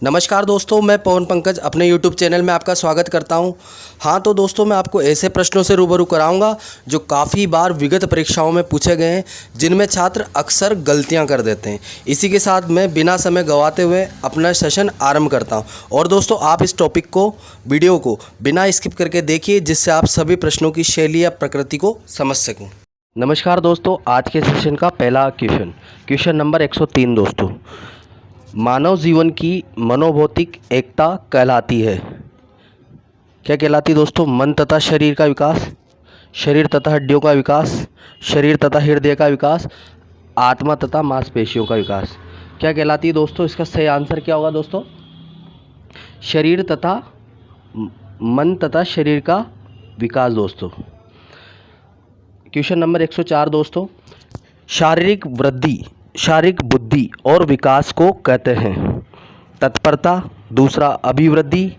नमस्कार दोस्तों, मैं पवन पंकज अपने YouTube चैनल में आपका स्वागत करता हूं। हाँ तो दोस्तों, मैं आपको ऐसे प्रश्नों से रूबरू कराऊंगा जो काफ़ी बार विगत परीक्षाओं में पूछे गए हैं, जिनमें छात्र अक्सर गलतियां कर देते हैं। इसी के साथ मैं बिना समय गंवाते हुए अपना सेशन आरंभ करता हूं। और दोस्तों, आप इस टॉपिक को, वीडियो को बिना स्किप करके देखिए, जिससे आप सभी प्रश्नों की शैली या प्रकृति को समझ सकें। नमस्कार दोस्तों, आज के सेशन का पहला क्वेश्चन नंबर 103 दोस्तों, मानव जीवन की मनोभौतिक एकता कहलाती है। क्या कहलाती है दोस्तों? मन तथा शरीर का विकास, शरीर तथा हड्डियों का विकास, शरीर तथा हृदय का विकास, आत्मा तथा मांसपेशियों का विकास। क्या कहलाती है दोस्तों? इसका सही आंसर क्या होगा दोस्तों? शरीर तथा मन तथा शरीर का विकास दोस्तों। क्वेश्चन नंबर 104 दोस्तों, शारीरिक बुद्धि और विकास को कहते हैं। तत्परता, दूसरा अभिवृद्धि,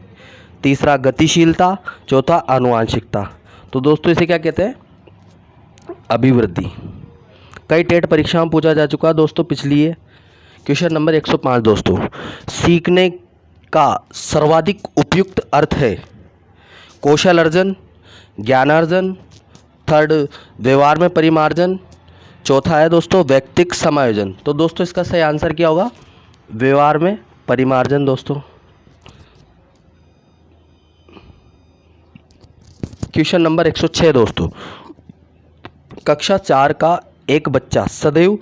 तीसरा गतिशीलता, चौथा आनुवांशिकता। तो दोस्तों इसे क्या कहते हैं? अभिवृद्धि। कई टेट परीक्षा में पूछा जा चुका है दोस्तों पिछली है। क्वेश्चन नंबर 105 दोस्तों, सीखने का सर्वाधिक उपयुक्त अर्थ है। कौशल अर्जन, ज्ञान अर्जन, थर्ड व्यवहार में परिमार्जन, चौथा है दोस्तों व्यक्तिक समायोजन। तो दोस्तों इसका सही आंसर क्या होगा? व्यवहार में परिमार्जन दोस्तों। क्वेश्चन नंबर 106 दोस्तों, कक्षा 4 का एक बच्चा सदैव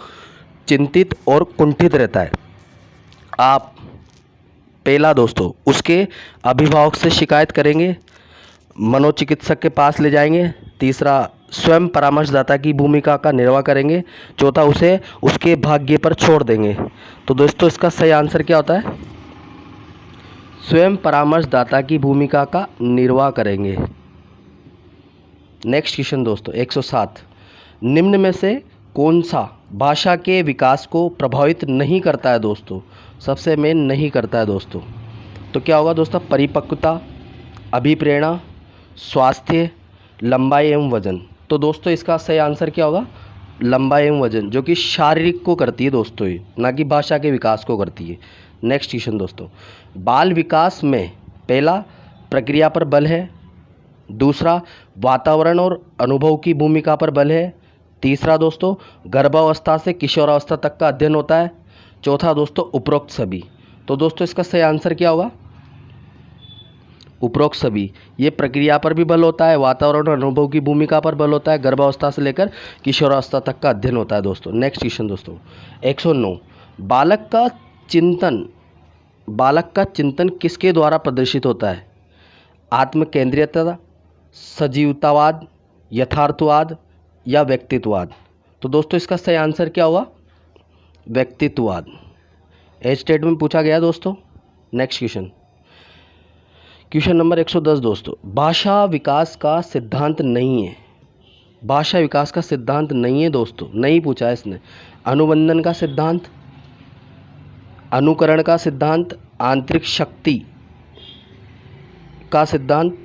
चिंतित और कुंठित रहता है। आप पहला दोस्तों उसके अभिभावक से शिकायत करेंगे, मनोचिकित्सक के पास ले जाएंगे, तीसरा स्वयं परामर्शदाता की भूमिका का निर्वाह करेंगे, चौथा उसे उसके भाग्य पर छोड़ देंगे। तो दोस्तों इसका सही आंसर क्या होता है? स्वयं परामर्शदाता की भूमिका का निर्वाह करेंगे। नेक्स्ट क्वेश्चन दोस्तों 107, निम्न में से कौन सा भाषा के विकास को प्रभावित नहीं करता है दोस्तों? सबसे मेन नहीं करता है दोस्तों। तो क्या होगा दोस्तों? परिपक्वता, अभिप्रेरणा, स्वास्थ्य, लंबाई एवं वजन। तो दोस्तों इसका सही आंसर क्या होगा? लंबाई एवं वजन, जो कि शारीरिक को करती है दोस्तों, ये ना कि भाषा के विकास को करती है। नेक्स्ट क्वेश्चन दोस्तों, बाल विकास में पहला प्रक्रिया पर बल है, दूसरा वातावरण और अनुभव की भूमिका पर बल है, तीसरा दोस्तों गर्भावस्था से किशोरावस्था तक का अध्ययन होता है, चौथा दोस्तों उपरोक्त सभी। तो दोस्तों इसका सही आंसर क्या होगा? उपरोक्त सभी। ये प्रक्रिया पर भी बल होता है, वातावरण और अनुभव की भूमिका पर बल होता है, गर्भावस्था से लेकर किशोरावस्था तक का अध्ययन होता है दोस्तों। नेक्स्ट क्वेश्चन दोस्तों 109, बालक का चिंतन किसके द्वारा प्रदर्शित होता है? आत्मकेंद्रियता, सजीवतावाद, यथार्थवाद या व्यक्तित्ववाद। तो दोस्तों इसका सही आंसर क्या होगा? व्यक्तित्ववाद। एज स्टेट में पूछा गया दोस्तों। नेक्स्ट क्वेश्चन नंबर 110 दोस्तों, भाषा विकास का सिद्धांत नहीं है। भाषा विकास का सिद्धांत नहीं है दोस्तों, नहीं पूछा है इसने। अनुबंधन का सिद्धांत, अनुकरण का सिद्धांत, आंतरिक शक्ति का सिद्धांत,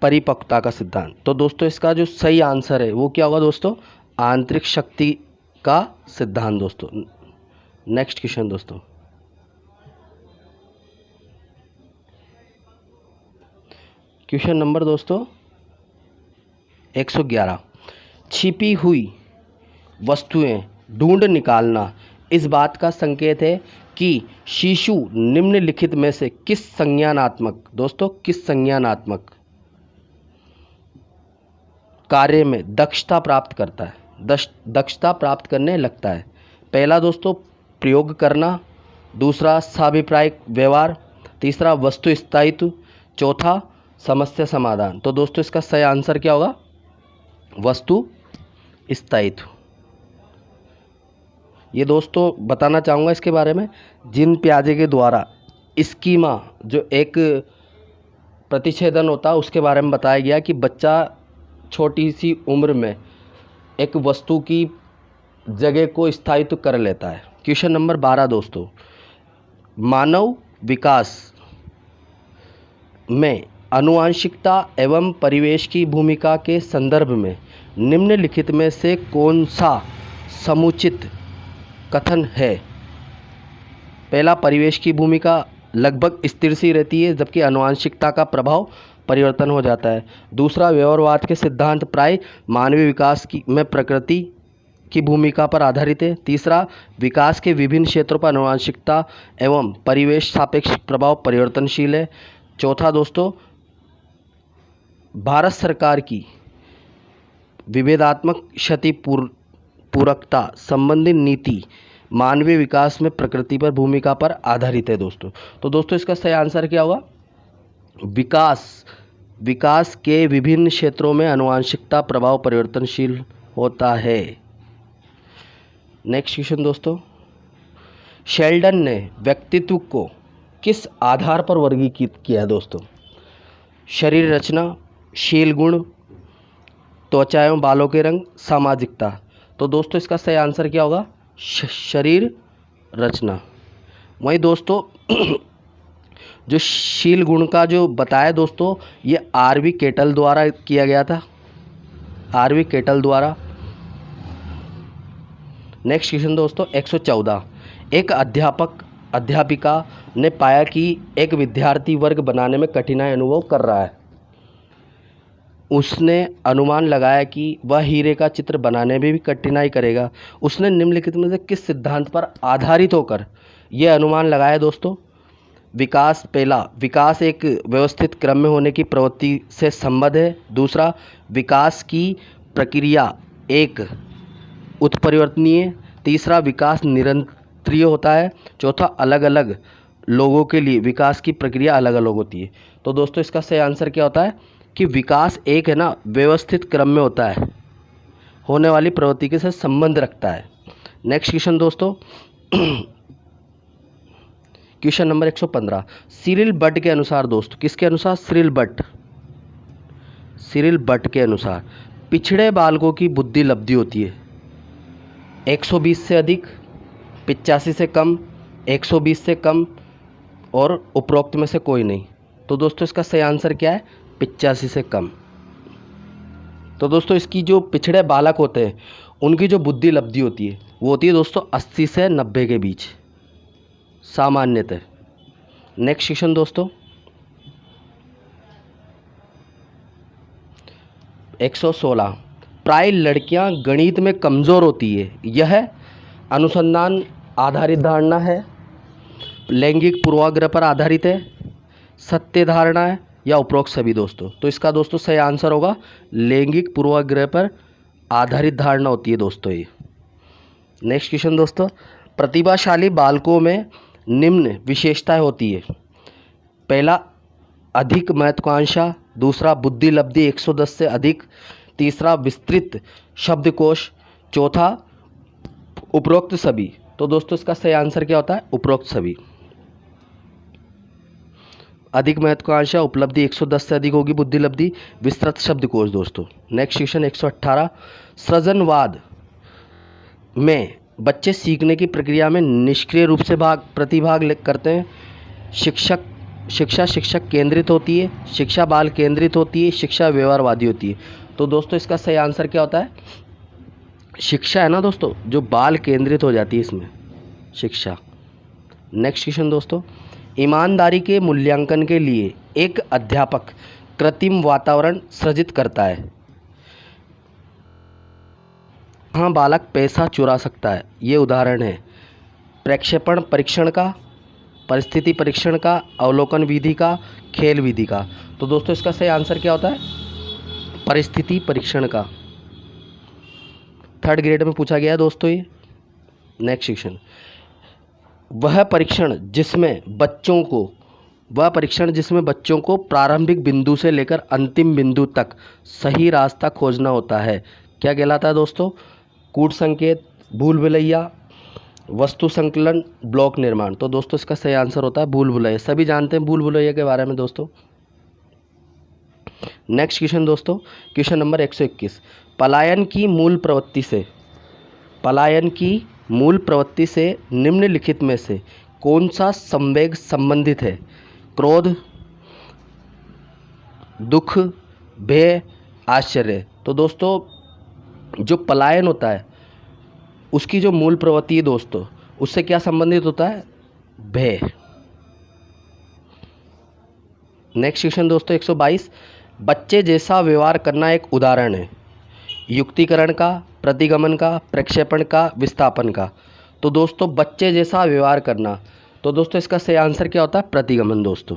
परिपक्वता का सिद्धांत। तो दोस्तों इसका जो सही आंसर है वो क्या होगा दोस्तों? आंतरिक शक्ति का सिद्धांत दोस्तों। नेक्स्ट क्वेश्चन दोस्तों, क्वेश्चन नंबर दोस्तों 111, छिपी हुई वस्तुएं ढूंढ निकालना इस बात का संकेत है कि शिशु निम्नलिखित में से किस संज्ञानात्मक कार्य में दक्षता प्राप्त करता है, दक्षता प्राप्त करने लगता है? पहला दोस्तों प्रयोग करना, दूसरा साभिप्रायिक व्यवहार, तीसरा वस्तु स्थायित्व, चौथा समस्या समाधान। तो दोस्तों इसका सही आंसर क्या होगा? वस्तु स्थायित्व। ये दोस्तों बताना चाहूँगा इसके बारे में, जिन प्याजे के द्वारा स्कीमा जो एक प्रतिच्छेदन होता है उसके बारे में बताया गया कि बच्चा छोटी सी उम्र में एक वस्तु की जगह को स्थायित्व कर लेता है। क्वेश्चन नंबर 12 दोस्तों, मानव विकास में आनुवांशिकता एवं परिवेश की भूमिका के संदर्भ में निम्नलिखित में से कौन सा समुचित कथन है? पहला, परिवेश की भूमिका लगभग स्थिर सी रहती है जबकि आनुवंशिकता का प्रभाव परिवर्तन हो जाता है। दूसरा, व्यवहारवाद के सिद्धांत प्राय मानवीय विकास में प्रकृति की भूमिका पर आधारित है। तीसरा, विकास के विभिन्न क्षेत्रों पर आनुवंशिकता एवं परिवेश सापेक्ष प्रभाव परिवर्तनशील है। चौथा दोस्तों, भारत सरकार की विभेदात्मक क्षति पूरकता संबंधी नीति मानवीय विकास में प्रकृति पर भूमिका पर आधारित है दोस्तों। तो दोस्तों इसका सही आंसर क्या होगा? विकास के विभिन्न क्षेत्रों में आनुवंशिकता प्रभाव परिवर्तनशील होता है। नेक्स्ट क्वेश्चन दोस्तों, शेल्डन ने व्यक्तित्व को किस आधार पर वर्गीकृत किया है दोस्तों? शरीर रचना, शील गुण, त्वचा एवं बालों के रंग, सामाजिकता। तो दोस्तों इसका सही आंसर क्या होगा? शरीर रचना। वहीं दोस्तों जो शील गुण का जो बताया दोस्तों, ये आरवी केटल द्वारा किया गया था, आरवी केटल द्वारा। नेक्स्ट क्वेश्चन दोस्तों 114, एक अध्यापिका ने पाया कि एक विद्यार्थी वर्ग बनाने में कठिनाई अनुभव कर रहा है। उसने अनुमान लगाया कि वह हीरे का चित्र बनाने में भी कठिनाई करेगा। उसने निम्नलिखित में से किस सिद्धांत पर आधारित होकर यह अनुमान लगाया दोस्तों? विकास, पहला, विकास एक व्यवस्थित क्रम में होने की प्रवृत्ति से संबद्ध है। दूसरा, विकास की प्रक्रिया एक उत्परिवर्तनीय। तीसरा, विकास निरंतरीय होता है। चौथा, अलग अलग लोगों के लिए विकास की प्रक्रिया अलग अलग होती है। तो दोस्तों इसका सही आंसर क्या होता है कि विकास एक है ना व्यवस्थित क्रम में होता है, होने वाली प्रवृत्ति के साथ संबंध रखता है। नेक्स्ट क्वेश्चन दोस्तों क्वेश्चन नंबर 115, सिरिल बट के अनुसार दोस्तों, किसके अनुसार? सिरिल बट के अनुसार पिछड़े बालकों की बुद्धि लब्धि होती है 120 से अधिक, 85 से कम, 120 से कम और उपरोक्त में से कोई नहीं। तो दोस्तों इसका सही आंसर क्या है? 85 से कम। तो दोस्तों इसकी जो पिछड़े बालक होते हैं उनकी जो बुद्धि लब्धि होती है वो होती है दोस्तों 80 से 90 के बीच सामान्यतः। नेक्स्ट क्वेश्चन दोस्तों 116, प्राय लड़कियां गणित में कमज़ोर होती है, यह अनुसंधान आधारित धारणा है, लैंगिक पूर्वाग्रह पर आधारित है, सत्य धारणा है या उपरोक्त सभी दोस्तों? तो इसका दोस्तों सही आंसर होगा लैंगिक पूर्वाग्रह पर आधारित धारणा होती है दोस्तों ये। नेक्स्ट क्वेश्चन दोस्तों, प्रतिभाशाली बालकों में निम्न विशेषताएं होती है। पहला, अधिक महत्वाकांक्षा। दूसरा, बुद्धि लब्धि 110 से अधिक। तीसरा, विस्तृत शब्दकोश। चौथा, उपरोक्त सभी। तो दोस्तों इसका सही आंसर क्या होता है? उपरोक्त सभी। अधिक महत्वाकांक्षा, उपलब्धि 110 से अधिक होगी, बुद्धि लब्धि, विस्तृत शब्दकोश दोस्तों। नेक्स्ट क्वेश्चन 118, सृजनवाद में बच्चे सीखने की प्रक्रिया में निष्क्रिय रूप से प्रतिभाग करते हैं। शिक्षक केंद्रित होती है, शिक्षा बाल केंद्रित होती है, शिक्षा व्यवहारवादी होती है। तो दोस्तों इसका सही आंसर क्या होता है? शिक्षा है ना दोस्तों, जो बाल केंद्रित हो जाती है इसमें शिक्षा। नेक्स्ट क्वेश्चन दोस्तों, ईमानदारी के मूल्यांकन के लिए एक अध्यापक कृत्रिम वातावरण सृजित करता है। हाँ, बालक पैसा चुरा सकता है। ये उदाहरण है प्रक्षेपण परीक्षण का, परिस्थिति परीक्षण का, अवलोकन विधि का, खेल विधि का। तो दोस्तों इसका सही आंसर क्या होता है? परिस्थिति परीक्षण का। 3rd ग्रेड में पूछा गया है दोस्तों ये। नेक्स्ट क्वेश्चन, वह परीक्षण जिसमें बच्चों को प्रारंभिक बिंदु से लेकर अंतिम बिंदु तक सही रास्ता खोजना होता है, क्या कहलाता है दोस्तों? कूट संकेत, भूल भुलैया, वस्तु संकलन, ब्लॉक निर्माण। तो दोस्तों इसका सही आंसर होता है भूल भुलैया। सभी जानते हैं भूल भुलैया के बारे में दोस्तों। नेक्स्ट क्वेश्चन दोस्तों, क्वेश्चन नंबर 121, पलायन की मूल प्रवृत्ति से निम्नलिखित में से कौन सा संवेग संबंधित है? क्रोध, दुख, भय, आश्चर्य। तो दोस्तों जो पलायन होता है उसकी जो मूल प्रवृत्ति है दोस्तों, उससे क्या संबंधित होता है? भय। नेक्स्ट क्वेश्चन दोस्तों 122, बच्चे जैसा व्यवहार करना एक उदाहरण है। युक्तिकरण का, प्रतिगमन का, प्रक्षेपण का, विस्थापन का। तो दोस्तों बच्चे जैसा व्यवहार करना, तो दोस्तों इसका सही आंसर क्या होता है? प्रतिगमन दोस्तों।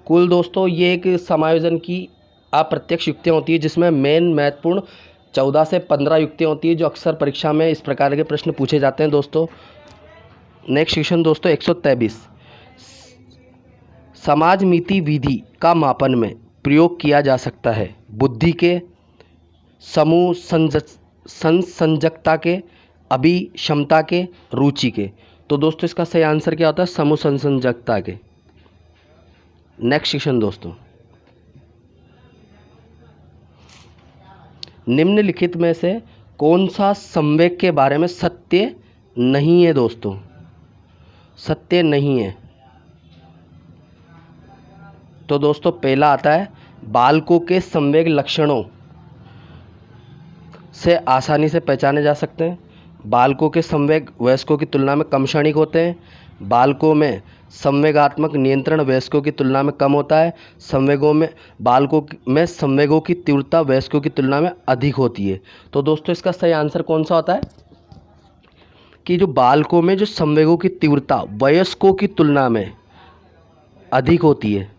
कुल दोस्तों ये एक समायोजन की अप्रत्यक्ष युक्तियाँ होती है जिसमें मेन महत्वपूर्ण 14 से 15 युक्तियाँ होती है जो अक्सर परीक्षा में इस प्रकार के प्रश्न पूछे जाते हैं दोस्तों। नेक्स्ट क्वेश्चन दोस्तों 123, समाज मिति विधि का मापन में प्रयोग किया जा सकता है बुद्धि के, समूह संसंजकता के, अभिक्षमता के, रुचि के। तो दोस्तों इसका सही आंसर क्या होता है? समूह संसंजकता के। नेक्स्ट क्वेश्चन दोस्तों, निम्नलिखित में से कौन सा संवेग के बारे में सत्य नहीं है दोस्तों? सत्य नहीं है। तो दोस्तों पहला आता है, बालकों के संवेग लक्षणों से आसानी से पहचाने जा सकते हैं। बालकों के संवेग वयस्कों की तुलना में कम क्षणिक होते हैं। बालकों में संवेगात्मक नियंत्रण वयस्कों की तुलना में कम होता है। बालकों में संवेगों की तीव्रता वयस्कों की तुलना में अधिक होती है। तो दोस्तों इसका सही आंसर कौन सा होता है? कि जो बालकों में जो संवेगों की तीव्रता वयस्कों की तुलना में अधिक होती है,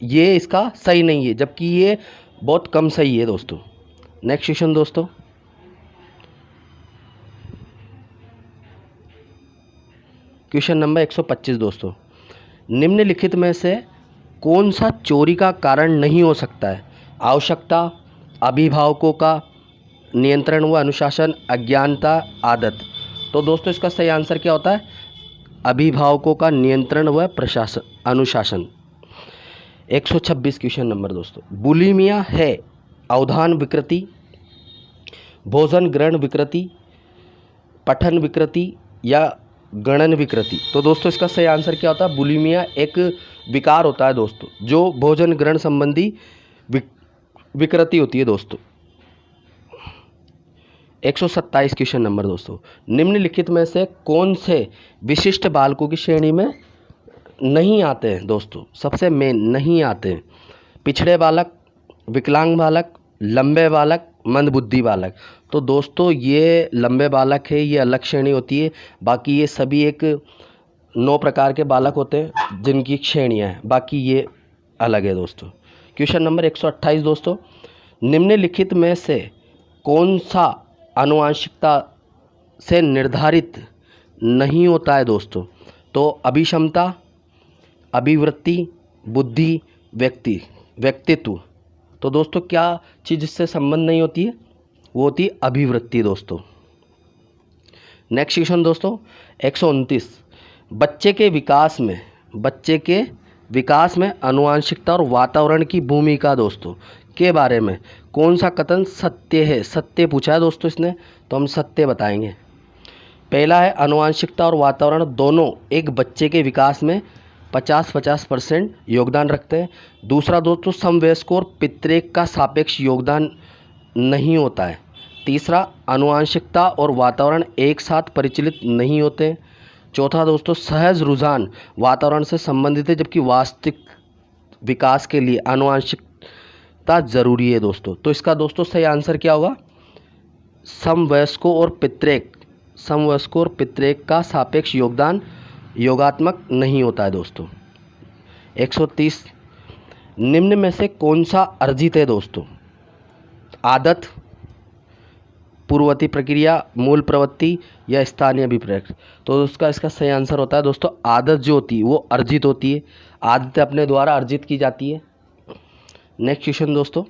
ये इसका सही नहीं है, जबकि ये बहुत कम सही है दोस्तों। नेक्स्ट क्वेश्चन दोस्तों, क्वेश्चन नंबर 125 दोस्तों, निम्नलिखित में से कौन सा चोरी का कारण नहीं हो सकता है? आवश्यकता, अभिभावकों का नियंत्रण व अनुशासन, अज्ञानता, आदत। तो दोस्तों इसका सही आंसर क्या होता है? अभिभावकों का नियंत्रण व अनुशासन। 126 क्वेश्चन नंबर दोस्तों, बुलिमिया है अवधान विकृति, भोजन ग्रहण विकृति, पठन विकृति या गणन विकृति। तो दोस्तों इसका सही आंसर क्या होता है? बुलिमिया एक विकार होता है दोस्तों जो भोजन ग्रहण संबंधी विकृति होती है दोस्तों। 127 क्वेश्चन नंबर दोस्तों, निम्नलिखित में से कौन से विशिष्ट बालकों की श्रेणी में नहीं आते हैं दोस्तों? सबसे मेन नहीं आते हैं। पिछड़े बालक, विकलांग बालक, लंबे बालक, मंदबुद्धि बालक। तो दोस्तों ये लंबे बालक है, ये अलग श्रेणी होती है। बाकी ये सभी एक 9 प्रकार के बालक होते हैं जिनकी श्रेणियाँ हैं, बाकी ये अलग है दोस्तों। क्वेश्चन नंबर 128 दोस्तों, निम्नलिखित में से कौन सा आनुवंशिकता से निर्धारित नहीं होता है दोस्तों? तो अभिक्षमता, अभिवृत्ति, बुद्धि, व्यक्तित्व। तो दोस्तों क्या चीज़ इससे संबंध नहीं होती है? वो होती है अभिवृत्ति दोस्तों। नेक्स्ट क्वेश्चन दोस्तों 129, बच्चे के विकास में आनुवंशिकता और वातावरण की भूमिका दोस्तों के बारे में कौन सा कथन सत्य है? सत्य पूछा है दोस्तों इसने, तो हम सत्य बताएंगे। पहला है, आनुवंशिकता और वातावरण दोनों एक बच्चे के विकास में 50-50% योगदान रखते हैं। दूसरा दोस्तों, समवयस्कों और पितृक का सापेक्ष योगदान नहीं होता है। तीसरा, आनुवंशिकता और वातावरण एक साथ परिचालित नहीं होते। चौथा दोस्तों, सहज रुझान वातावरण से संबंधित है जबकि वास्तविक विकास के लिए आनुवंशिकता जरूरी है दोस्तों। तो इसका दोस्तों सही आंसर क्या होगा? समवयस्कों और पितृक का सापेक्ष योगदान योगात्मक नहीं होता है दोस्तों। 130, निम्न में से कौन सा अर्जित है दोस्तों? आदत, पूर्ववर्ती प्रक्रिया, मूल प्रवृत्ति या स्थानीय अभिप्रेत। तो इसका सही आंसर होता है दोस्तों आदत जो होती है वो अर्जित होती है। आदत अपने द्वारा अर्जित की जाती है। नेक्स्ट क्वेश्चन दोस्तों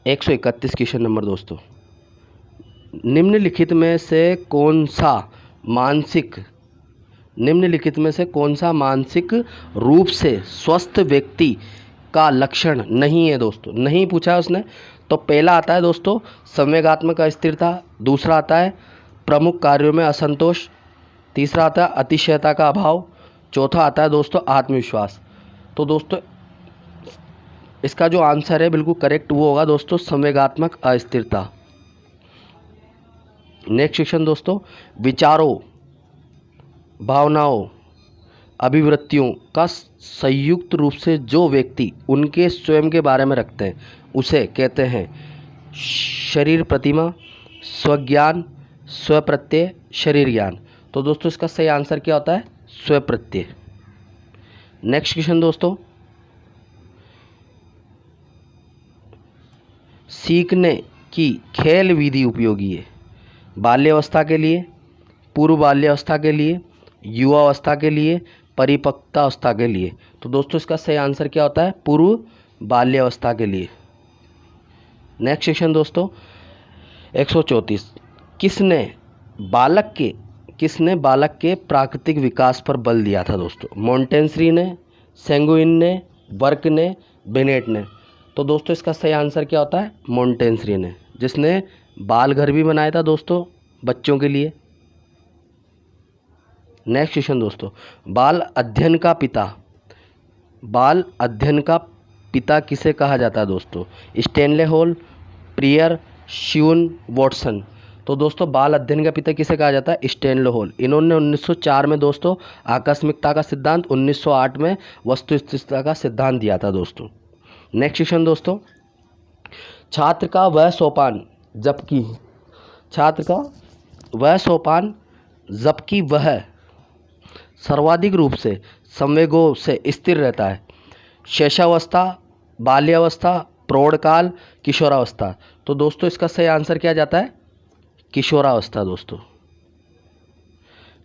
131 क्वेश्चन नंबर दोस्तों, निम्नलिखित में से कौन सा मानसिक रूप से स्वस्थ व्यक्ति का लक्षण नहीं है दोस्तों? नहीं पूछा है उसने। तो पहला आता है दोस्तों संवेगात्मक अस्थिरता, दूसरा आता है प्रमुख कार्यों में असंतोष, तीसरा आता है अतिशयता का अभाव, चौथा आता है दोस्तों आत्मविश्वास। तो दोस्तों इसका जो आंसर है बिल्कुल करेक्ट वो होगा दोस्तों संवेगात्मक अस्थिरता। नेक्स्ट क्वेश्चन दोस्तों, विचारों, भावनाओं, अभिवृत्तियों का संयुक्त रूप से जो व्यक्ति उनके स्वयं के बारे में रखते हैं उसे कहते हैं शरीर प्रतिमा, स्वज्ञान, स्वप्रत्यय, शरीर ज्ञान। तो दोस्तों इसका सही आंसर क्या होता है? स्वप्रत्यय। नेक्स्ट क्वेश्चन दोस्तों, सीखने की खेल विधि उपयोगी है बाल्यावस्था के लिए, पूर्व बाल्यावस्था के लिए, युवावस्था के लिए, परिपक्वावस्था के लिए। तो दोस्तों इसका सही आंसर क्या होता है? पूर्व बाल्यावस्था के लिए। नेक्स्ट क्वेश्चन दोस्तों, 134, किसने बालक के प्राकृतिक विकास पर बल दिया था दोस्तों? मोंटेस्क्यू ने, सेंगुइन ने, बर्क ने, बेनेट ने। तो दोस्तों इसका सही आंसर क्या होता है? मोंटेस्क्यू ने, जिसने बाल घर भी बनाया था दोस्तों बच्चों के लिए। नेक्स्ट क्वेश्चन दोस्तों, बाल अध्ययन का पिता किसे कहा जाता है दोस्तों? Stanley Hall, Preyer, Shinn, Watson. तो दोस्तों बाल अध्ययन का पिता किसे कहा जाता है? Stanley hall. इन्होंने 1904 में दोस्तों आकस्मिकता का सिद्धांत, 1908 में वस्तुस्थितिता का सिद्धांत दिया था दोस्तों। नेक्स्ट क्वेश्चन दोस्तों, छात्र का वह सोपान जबकि वह सर्वाधिक रूप से संवेगों से स्थिर रहता है। शैशवावस्था, बाल्यावस्था, प्रौढ़काल, किशोरावस्था। तो दोस्तों इसका सही आंसर क्या जाता है? किशोरावस्था दोस्तों।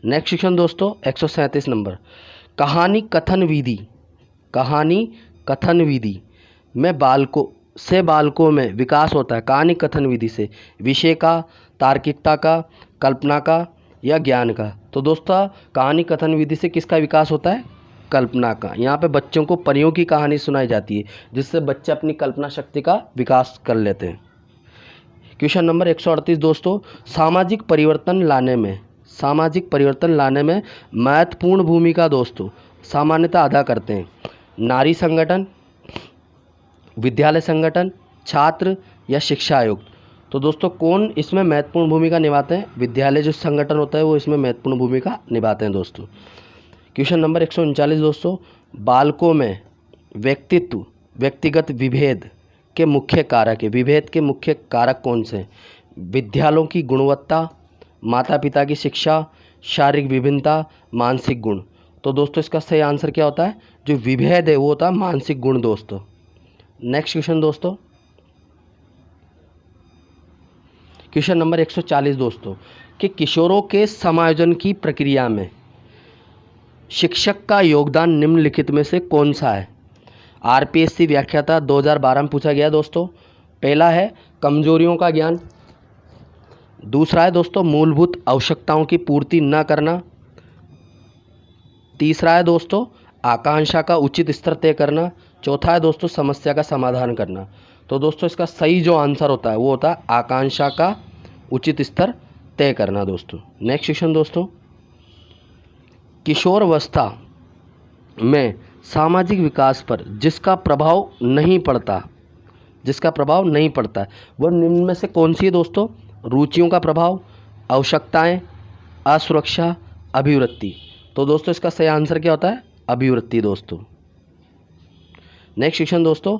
नेक्स्ट क्वेश्चन दोस्तों, 137 नंबर, कहानी कथन विधि में बालकों में विकास होता है। कहानी कथन विधि से विषय का, तार्किकता का, कल्पना का या ज्ञान का। तो दोस्तों कहानी कथन विधि से किसका विकास होता है? कल्पना का। यहाँ पे बच्चों को परियों की कहानी सुनाई जाती है जिससे बच्चे अपनी कल्पना शक्ति का विकास कर लेते हैं। क्वेश्चन नंबर 138 दोस्तों, सामाजिक परिवर्तन लाने में महत्वपूर्ण भूमिका दोस्तों सामान्यतः अदा करते हैं नारी संगठन, विद्यालय संगठन, छात्र या शिक्षा आयोग। तो दोस्तों कौन इसमें महत्वपूर्ण भूमिका निभाते हैं? विद्यालय जो संगठन होता है वो इसमें महत्वपूर्ण भूमिका निभाते हैं दोस्तों। क्वेश्चन नंबर 139 दोस्तों, बालकों में व्यक्तिगत विभेद के मुख्य कारक कौन से हैं? विद्यालयों की गुणवत्ता, माता पिता की शिक्षा, शारीरिक विभिन्नता, मानसिक गुण। तो दोस्तों इसका सही आंसर क्या होता है? जो विभेद है वो होता है मानसिक गुण दोस्तों। नेक्स्ट क्वेश्चन दोस्तों, क्वेश्चन नंबर 140 दोस्तों, कि किशोरों के समायोजन की प्रक्रिया में शिक्षक का योगदान निम्नलिखित में से कौन सा है? आरपीएससी व्याख्याता 2012 में पूछा गया दोस्तों। पहला है कमजोरियों का ज्ञान, दूसरा है दोस्तों मूलभूत आवश्यकताओं की पूर्ति न करना, तीसरा है दोस्तों आकांक्षा का उचित स्तर तय करना, चौथा है दोस्तों समस्या का समाधान करना। तो दोस्तों इसका सही जो आंसर होता है वो होता है आकांक्षा का उचित स्तर तय करना दोस्तों। नेक्स्ट क्वेश्चन दोस्तों, किशोरावस्था में सामाजिक विकास पर जिसका प्रभाव नहीं पड़ता वह निम्न में से कौन सी है दोस्तों? रुचियों का प्रभाव, आवश्यकताएं, असुरक्षा, अभिवृत्ति। तो दोस्तों इसका सही आंसर क्या होता है? अभिवृत्ति दोस्तों। नेक्स्ट क्वेश्चन दोस्तों,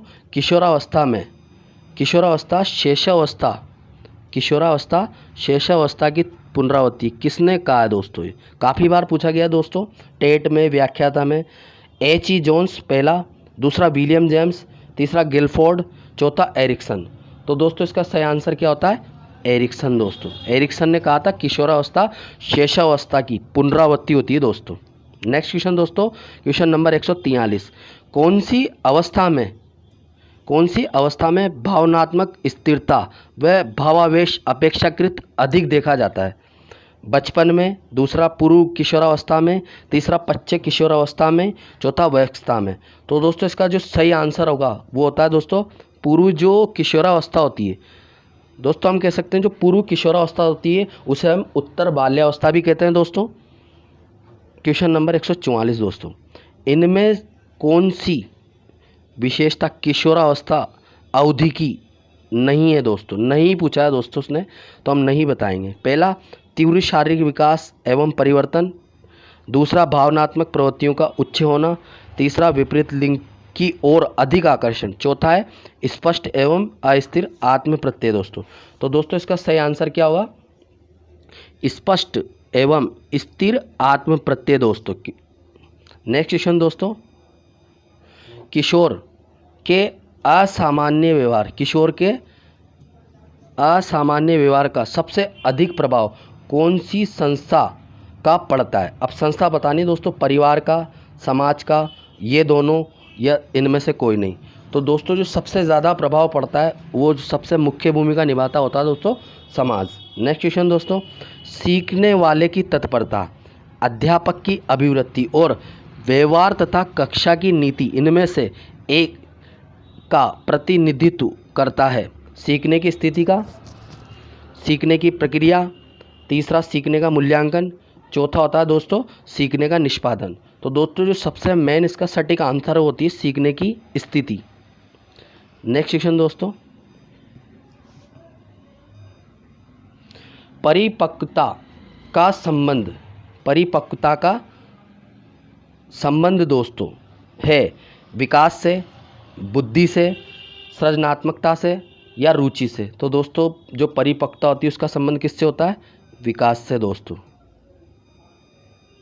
किशोरावस्था शेषावस्था की पुनरावृत्ति किसने कहा है दोस्तों? ये काफ़ी बार पूछा गया दोस्तों, टेट में, व्याख्याता में। H.E. जोन्स पहला, दूसरा विलियम जेम्स, तीसरा गिलफोर्ड, चौथा एरिक्सन। तो दोस्तों इसका सही आंसर क्या होता है? एरिक्सन दोस्तों। एरिक्सन ने कहा था किशोरावस्था शेषावस्था की पुनरावृत्ति होती है दोस्तों। नेक्स्ट क्वेश्चन दोस्तों, क्वेश्चन नंबर 143, कौन सी अवस्था में भावनात्मक स्थिरता व भावावेश अपेक्षाकृत अधिक देखा जाता है? बचपन में, दूसरा पूर्व किशोरावस्था में, तीसरा पश्चिम किशोरावस्था में, चौथा वयस्कता में। तो दोस्तों इसका जो सही आंसर होगा वो होता है दोस्तों पूर्व जो किशोरावस्था होती है दोस्तों, हम कह सकते हैं जो पूर्व किशोरावस्था होती है उसे हम उत्तर बाल्यावस्था भी कहते हैं दोस्तों। क्वेश्चन नंबर 144 दोस्तों, इनमें कौन सी विशेषता किशोरावस्था अवधि की नहीं है दोस्तों, नहीं पूछा है दोस्तों उसने, तो हम नहीं बताएंगे। पहला, तीव्र शारीरिक विकास एवं परिवर्तन। दूसरा, भावनात्मक प्रवृत्तियों का उच्च होना। तीसरा, विपरीत लिंग की ओर अधिक आकर्षण। चौथा है स्पष्ट एवं अस्थिर आत्म प्रत्यय दोस्तों। तो दोस्तों इसका सही आंसर क्या होगा? स्पष्ट एवं स्थिर आत्म प्रत्यय दोस्तों। नेक्स्ट क्वेश्चन दोस्तों, किशोर के असामान्य व्यवहार, किशोर के असामान्य व्यवहार का सबसे अधिक प्रभाव कौन सी संस्था का पड़ता है? अब संस्था बतानी दोस्तों, परिवार का, समाज का, ये दोनों, या इनमें से कोई नहीं। तो दोस्तों जो सबसे ज़्यादा प्रभाव पड़ता है वो जो सबसे मुख्य भूमिका निभाता होता है दोस्तों, समाज। नेक्स्ट क्वेश्चन दोस्तों, सीखने वाले की तत्परता, अध्यापक की अभिवृत्ति और व्यवहार तथा कक्षा की नीति, इनमें से एक का प्रतिनिधित्व करता है। सीखने की स्थिति का, सीखने की प्रक्रिया। तीसरा, सीखने का मूल्यांकन। चौथा होता है दोस्तों सीखने का निष्पादन। तो दोस्तों जो सबसे मेन इसका सटीक आंसर होती है सीखने की स्थिति। नेक्स्ट क्वेश्चन दोस्तों, परिपक्वता का संबंध, परिपक्वता का संबंध दोस्तों है विकास से, बुद्धि से, सृजनात्मकता से या रुचि से। तो दोस्तों जो परिपक्वता होती है उसका संबंध किससे होता है? विकास से दोस्तों।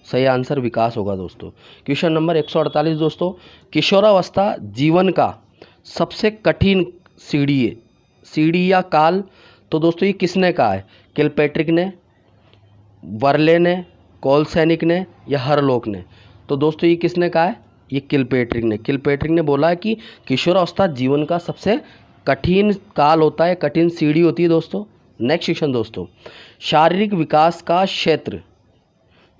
सही आंसर विकास होगा दोस्तों। क्वेश्चन नंबर 148 दोस्तों, किशोरावस्था जीवन का सबसे कठिन सीढ़ी या काल। तो दोस्तों ये किसने कहा है? किलपैट्रिक ने, वर्ले ने, कोलसैनिक ने या हरलोक ने। तो दोस्तों ये किसने कहा है? ये किलपैट्रिक ने। किलपैट्रिक ने बोला है कि किशोरावस्था जीवन का सबसे कठिन काल होता है, कठिन सीढ़ी होती है दोस्तों। नेक्स्ट क्वेश्चन दोस्तों, शारीरिक विकास का क्षेत्र,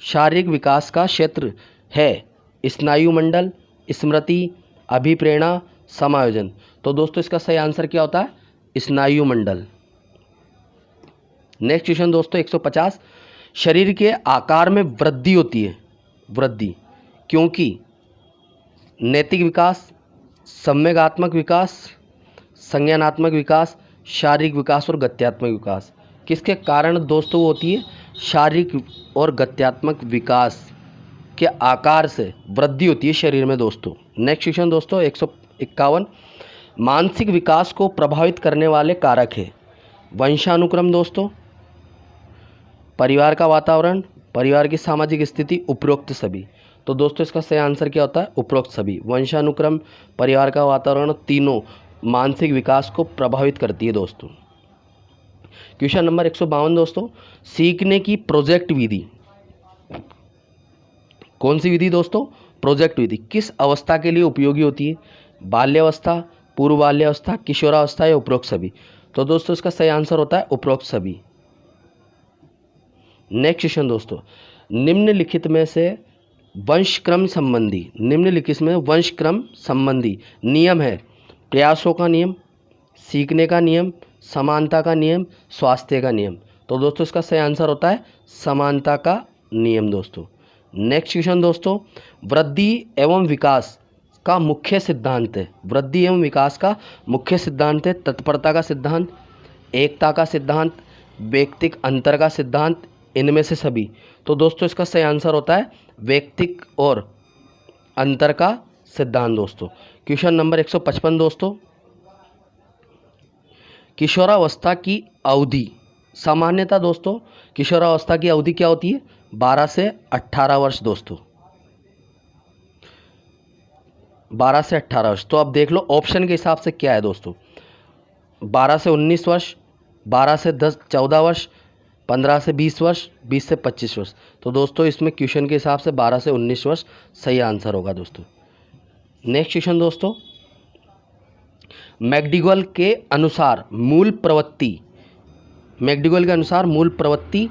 शारीरिक विकास का क्षेत्र है स्नायु मंडल, स्मृति, अभिप्रेरणा, समायोजन। तो दोस्तों इसका सही आंसर क्या होता है? स्नायु मंडल। नेक्स्ट क्वेश्चन दोस्तों 150, शरीर के आकार में वृद्धि होती है, वृद्धि क्योंकि नैतिक विकास, संवेगात्मक विकास, संज्ञानात्मक विकास, शारीरिक विकास और गत्यात्मक विकास। किसके कारण दोस्तों होती है? शारीरिक और गत्यात्मक विकास के आकार से वृद्धि होती है शरीर में दोस्तों। नेक्स्ट क्वेश्चन दोस्तों 151, मानसिक विकास को प्रभावित करने वाले कारक है वंशानुक्रम दोस्तों, परिवार का वातावरण, परिवार की सामाजिक स्थिति, उपरोक्त सभी। तो दोस्तों इसका सही आंसर क्या होता है? उपरोक्त सभी। वंशानुक्रम, परिवार का वातावरण, तीनों मानसिक विकास को प्रभावित करती है दोस्तों। क्वेश्चन नंबर 152 दोस्तों, सीखने की प्रोजेक्ट विधि, कौन सी विधि दोस्तों? प्रोजेक्ट विधि किस अवस्था के लिए उपयोगी होती है? बाल्यावस्था, पूर्व बाल्यावस्था, किशोरावस्था या उपरोक्त सभी। तो दोस्तों इसका सही आंसर होता है उपरोक्त सभी। नेक्स्ट क्वेश्चन दोस्तों, निम्नलिखित में से वंशक्रम संबंधी, निम्नलिखित में वंशक्रम संबंधी नियम है प्रयासों का नियम, सीखने का नियम, समानता का नियम, स्वास्थ्य का नियम। तो दोस्तों इसका सही आंसर होता है समानता का नियम दोस्तों। नेक्स्ट क्वेश्चन दोस्तों, वृद्धि एवं विकास का मुख्य सिद्धांत है, वृद्धि एवं विकास का मुख्य सिद्धांत है तत्परता का सिद्धांत, एकता का सिद्धांत, व्यक्तिक अंतर का सिद्धांत, इनमें से सभी। तो दोस्तों इसका सही आंसर होता है व्यक्तिक और अंतर का सिद्धांत दोस्तों। क्वेश्चन नंबर 155 दोस्तों, किशोरावस्था की अवधि, सामान्यतः दोस्तों किशोरावस्था की अवधि क्या होती है? 12 से 18 वर्ष दोस्तों, 12 से 18 वर्ष। तो अब देख लो ऑप्शन के हिसाब से क्या है दोस्तों, 12 से 19 वर्ष, 12 से 14 वर्ष, 15 से 20 वर्ष, 20 से 25 वर्ष। तो दोस्तों इसमें क्वेश्चन के हिसाब से 12 से 19 वर्ष सही आंसर होगा दोस्तों। नेक्स्ट क्वेश्चन दोस्तों, मैकडॉगल के अनुसार मूल प्रवृत्ति, मैकडॉगल के अनुसार मूल प्रवृत्ति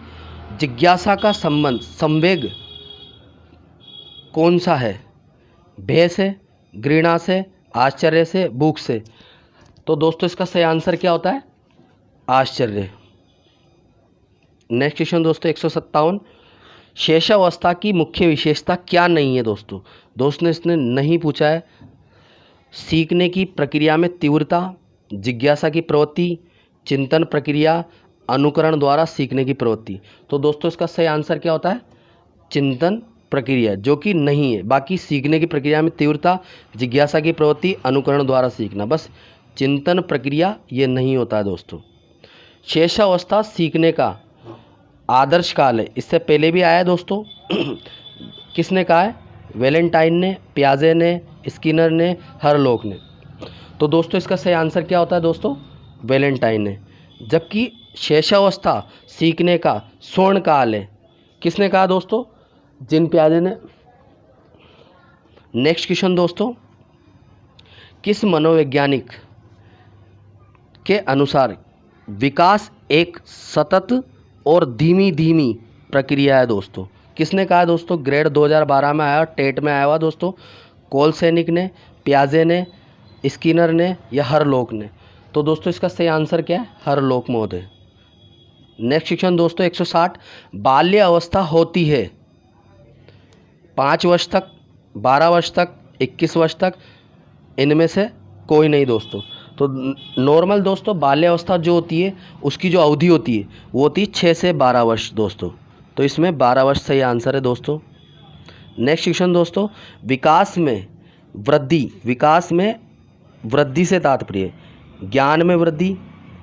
जिज्ञासा का संबंध संवेग कौन सा है? भय से, घृणा से, आश्चर्य से, भूख से। तो दोस्तों इसका सही आंसर क्या होता है? आश्चर्य। नेक्स्ट क्वेश्चन दोस्तों 157, शेषावस्था की मुख्य विशेषता क्या नहीं है दोस्तों? दोस्त ने इसने नहीं पूछा है। सीखने की प्रक्रिया में तीव्रता, जिज्ञासा की प्रवृत्ति, चिंतन प्रक्रिया, अनुकरण द्वारा सीखने की प्रवृत्ति। तो दोस्तों इसका सही आंसर क्या होता है? चिंतन प्रक्रिया, जो कि नहीं है। बाकी सीखने की प्रक्रिया में तीव्रता, जिज्ञासा की प्रवृत्ति, अनुकरण द्वारा सीखना, बस चिंतन प्रक्रिया ये नहीं होता है दोस्तों। शेषावस्था सीखने का आदर्श काल है, इससे पहले भी आया है दोस्तों। किसने कहा है? वैलेंटाइन ने, पियाजे ने, स्किनर ने, हरलोक ने। तो दोस्तों इसका सही आंसर क्या होता है दोस्तों? वैलेंटाइन ने। जबकि शेषावस्था सीखने का स्वर्ण काल है, किसने कहा दोस्तों? जिन पियाजे ने। नेक्स्ट क्वेश्चन दोस्तों, किस मनोवैज्ञानिक के अनुसार विकास एक सतत और धीमी धीमी प्रक्रिया है दोस्तों? किसने कहा दोस्तों? ग्रेड 2012 में आया, टेट में आया हुआ दोस्तों। कोलसेनिक ने, पियाजे ने, स्किनर ने या हरलोक ने? तो दोस्तों इसका सही आंसर क्या है? हरलोक महोदय। नेक्स्ट क्वेश्चन दोस्तों 160, बाल्य अवस्था होती है 5 वर्ष तक, 12 वर्ष तक, 21 वर्ष तक, इनमें से कोई नहीं दोस्तों। तो नॉर्मल दोस्तों बाल्य अवस्था जो होती है उसकी जो अवधि होती है वो होती है 6 से 12 वर्ष दोस्तों। तो इसमें 12 वर्ष सही आंसर है दोस्तों। नेक्स्ट क्वेश्चन दोस्तों, विकास में वृद्धि से तात्पर्य ज्ञान में वृद्धि,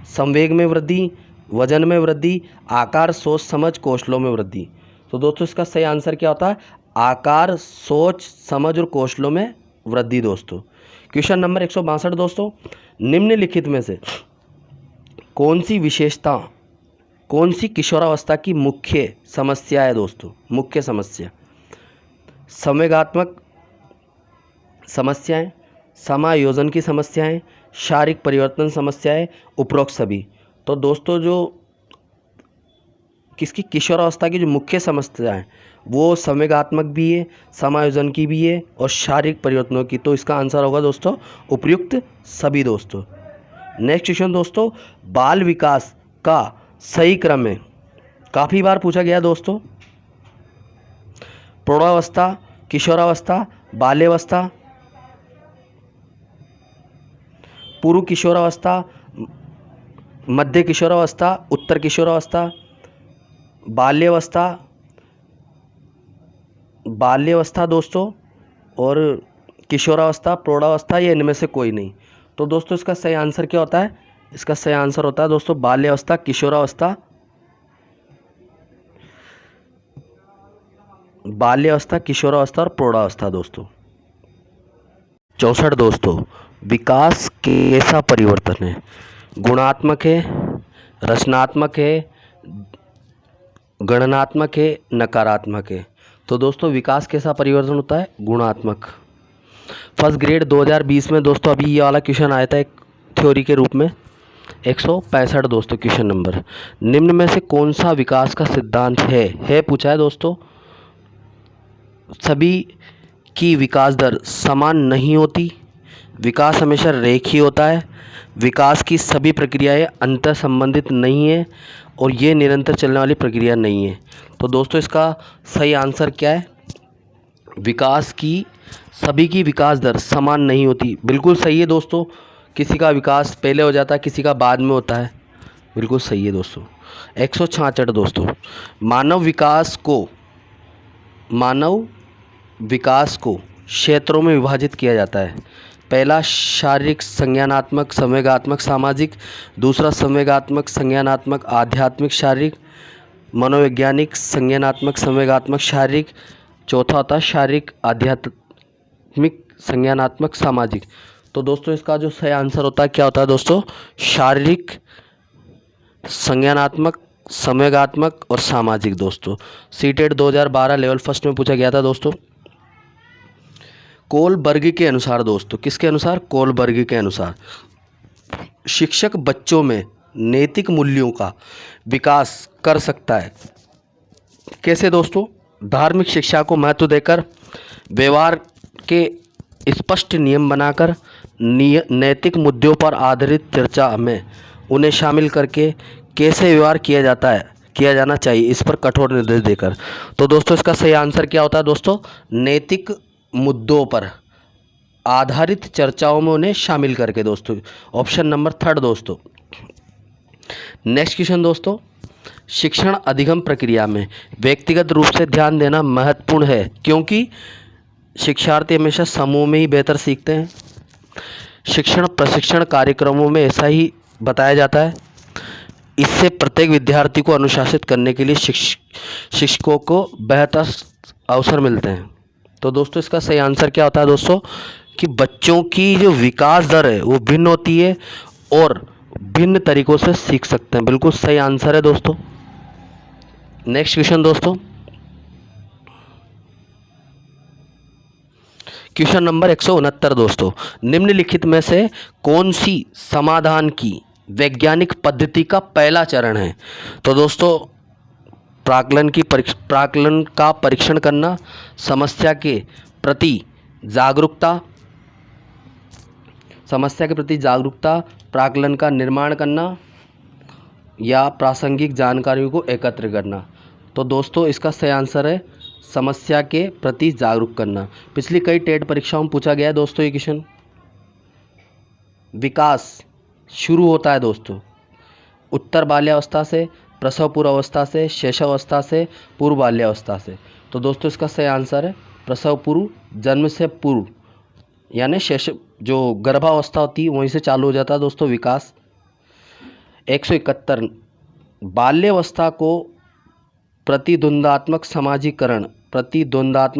संवेग में वृद्धि, वजन में वृद्धि, आकार, सोच, समझ, कौशलों में वृद्धि। तो दोस्तों इसका सही आंसर क्या होता है? आकार, सोच, समझ और कौशलों में वृद्धि दोस्तों। क्वेश्चन नंबर 162 दोस्तों, निम्नलिखित में से कौन सी किशोरावस्था की मुख्य समस्या है दोस्तों? मुख्य समस्या संवेगात्मक समस्याएं, समायोजन की समस्याएं, शारीरिक परिवर्तन समस्याएं, उपरोक्त सभी। तो दोस्तों जो किसकी किशोरावस्था की जो मुख्य समस्या है वो संवेगात्मक भी है, समायोजन की भी है और शारीरिक परिवर्तनों की। तो इसका आंसर होगा दोस्तों उपयुक्त सभी दोस्तों। नेक्स्ट क्वेश्चन दोस्तों, बाल विकास का सही क्रम है, काफ़ी बार पूछा गया दोस्तों। प्रौढ़ावस्था, किशोरावस्था, बाल्यावस्था, पूर्व किशोरावस्था, मध्य किशोरावस्था, उत्तर किशोरावस्था, बाल्यावस्था दोस्तों और किशोरावस्था, प्रौढ़ावस्था, ये इनमें से कोई नहीं। तो दोस्तों इसका सही आंसर क्या होता है? इसका सही आंसर होता है दोस्तों बाल्यावस्था, किशोरावस्था, किशोरावस्था और प्रौढ़ावस्था दोस्तों। 64 दोस्तों, विकास कैसा परिवर्तन है? गुणात्मक है, रचनात्मक है, गणनात्मक है, नकारात्मक है? तो दोस्तों विकास कैसा परिवर्तन होता है? गुणात्मक। फर्स्ट ग्रेड 2020 में दोस्तों अभी ये वाला क्वेश्चन आया था एक थ्योरी के रूप में। 165 दोस्तों क्वेश्चन नंबर, निम्न में से कौन सा विकास का सिद्धांत है पूछा है दोस्तों। सभी की विकास दर समान नहीं होती, विकास हमेशा रेखीय होता है, विकास की सभी प्रक्रियाएं अंतर संबंधित नहीं है और ये निरंतर चलने वाली प्रक्रिया नहीं है। तो दोस्तों इसका सही आंसर क्या है? सभी की विकास दर समान नहीं होती, बिल्कुल सही है दोस्तों। किसी का विकास पहले हो जाता है, किसी का बाद में होता है, बिल्कुल सही है दोस्तों। 166 दोस्तों, मानव विकास को क्षेत्रों में विभाजित किया जाता है। पहला शारीरिक, संज्ञानात्मक, संवेगात्मक, सामाजिक। दूसरा संवेगात्मक, संज्ञानात्मक, आध्यात्मिक, शारीरिक। मनोवैज्ञानिक, संज्ञानात्मक, संवेगात्मक, शारीरिक। चौथा होता है शारीरिक, आध्यात्मिक, संज्ञानात्मक, सामाजिक। तो दोस्तों इसका जो सही आंसर होता है क्या होता है दोस्तों? शारीरिक, संज्ञानात्मक, संवेगात्मक और सामाजिक दोस्तों। सीटेट 2012 लेवल फर्स्ट में पूछा गया था दोस्तों। कोलबर्ग के अनुसार दोस्तों, किसके अनुसार? कोलबर्ग के अनुसार शिक्षक बच्चों में नैतिक मूल्यों का विकास कर सकता है। कैसे दोस्तों? धार्मिक शिक्षा को महत्व देकर, व्यवहार के स्पष्ट नियम बनाकर, नैतिक मुद्दों पर आधारित चर्चा में उन्हें शामिल करके, कैसे व्यवहार किया जाना चाहिए इस पर कठोर निर्देश देकर। तो दोस्तों इसका सही आंसर क्या होता है दोस्तों? नैतिक मुद्दों पर आधारित चर्चाओं में उन्हें शामिल करके दोस्तों। ऑप्शन नंबर थर्ड दोस्तों। नेक्स्ट क्वेश्चन दोस्तों, शिक्षण अधिगम प्रक्रिया में व्यक्तिगत रूप से ध्यान देना महत्वपूर्ण है क्योंकि शिक्षार्थी हमेशा समूह में ही बेहतर सीखते हैं। शिक्षण प्रशिक्षण कार्यक्रमों में ऐसा ही बताया जाता है। इससे प्रत्येक विद्यार्थी को अनुशासित करने के लिए शिक्षकों को बेहतर अवसर मिलते हैं। तो दोस्तों इसका सही आंसर क्या होता है दोस्तों कि बच्चों की जो विकास दर है वो भिन्न होती है और भिन्न तरीकों से सीख सकते हैं। बिल्कुल सही आंसर है दोस्तों। नेक्स्ट क्वेश्चन दोस्तों, क्वेश्चन नंबर 169 दोस्तों, निम्नलिखित में से कौन सी समाधान की वैज्ञानिक पद्धति का पहला चरण है? तो दोस्तों प्राकलन का परीक्षण करना, समस्या के प्रति जागरूकता, प्राकलन का निर्माण करना या प्रासंगिक जानकारियों को एकत्र करना। तो दोस्तों इसका सही आंसर है समस्या के प्रति जागरूक करना। पिछली कई टेट परीक्षाओं में पूछा गया है दोस्तों ये क्वेश्चन। विकास शुरू होता है दोस्तों उत्तर बाल्यावस्था से, प्रसव पूर्वावस्था से, शैशवावस्था से, पूर्व बाल्यावस्था से। तो दोस्तों इसका सही आंसर है प्रसव पूर्व, जन्म से पूर्व, यानी शैश जो गर्भावस्था होती है वहीं से चालू हो जाता है दोस्तों विकास। 171 बाल्यावस्था को प्रतिद्वंद्वात्मक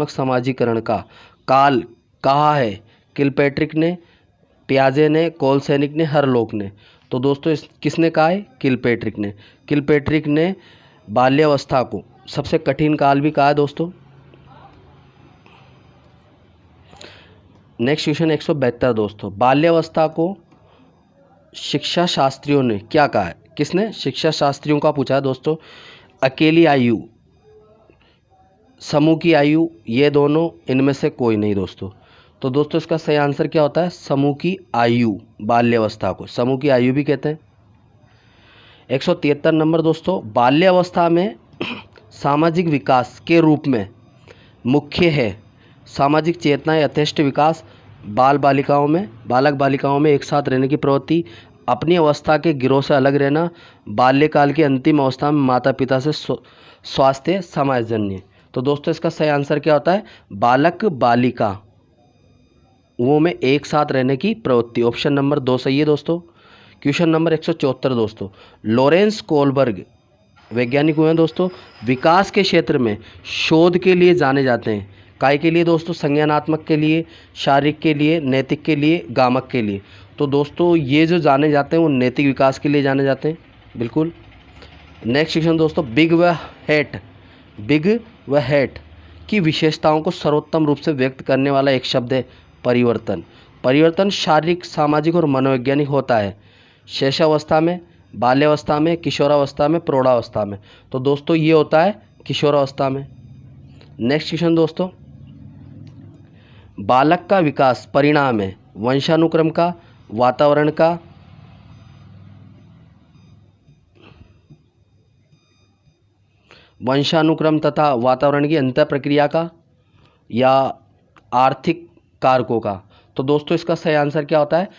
समाजीकरण का काल कहा है? किलपैट्रिक ने, पियाजे ने, कोलसेनिक ने, हरलोक ने। तो दोस्तों किसने कहा है? किलपैट्रिक ने बाल्यावस्था को सबसे कठिन काल भी कहा है दोस्तों। नेक्स्ट क्वेश्चन 172 दोस्तों, बाल्यावस्था को शिक्षा शास्त्रियों ने क्या कहा है? किसने? शिक्षा शास्त्रियों का पूछा है दोस्तों। अकेली आयु, समूह की आयु, ये दोनों, इनमें से कोई नहीं दोस्तों। तो दोस्तों इसका सही आंसर क्या होता है? समूह की आयु। बाल्यावस्था को समूह की आयु भी कहते हैं। 173 नंबर दोस्तों, बाल्यावस्था में सामाजिक विकास के रूप में मुख्य है सामाजिक चेतना, यथेष्ट विकास, बालक बालिकाओं में एक साथ रहने की प्रवृत्ति, अपनी अवस्था के गिरोह से अलग रहना, बाल्यकाल की अंतिम अवस्था में माता पिता से स्वास्थ्य समाजजन्य। तो दोस्तों इसका सही आंसर क्या होता है? बालक बालिका वो में एक साथ रहने की प्रवृत्ति। ऑप्शन नंबर 2 सही है दोस्तों। क्वेश्चन नंबर 174 दोस्तों, लॉरेंस कोलबर्ग वैज्ञानिक हुए हैं दोस्तों, विकास के क्षेत्र में शोध के लिए जाने जाते हैं। काय के लिए दोस्तों? संज्ञानात्मक के लिए, शारीरिक के लिए, नैतिक के लिए, गामक के लिए। तो दोस्तों ये जो जाने जाते हैं वो नैतिक विकास के लिए जाने जाते हैं। बिल्कुल। नेक्स्ट क्वेश्चन दोस्तों, बिग व हैट की विशेषताओं को सर्वोत्तम रूप से व्यक्त करने वाला एक शब्द है परिवर्तन शारीरिक, सामाजिक और मनोवैज्ञानिक होता है शैशवावस्था में, बाल्यावस्था में, किशोरावस्था में, प्रौढ़ावस्था में। तो दोस्तों ये होता है किशोरावस्था में। नेक्स्ट क्वेश्चन दोस्तों, बालक का विकास परिणाम है वंशानुक्रम का, वातावरण का, वंशानुक्रम तथा वातावरण की अंतर प्रक्रिया का, या आर्थिक कारकों का। तो दोस्तों इसका सही आंसर क्या होता है?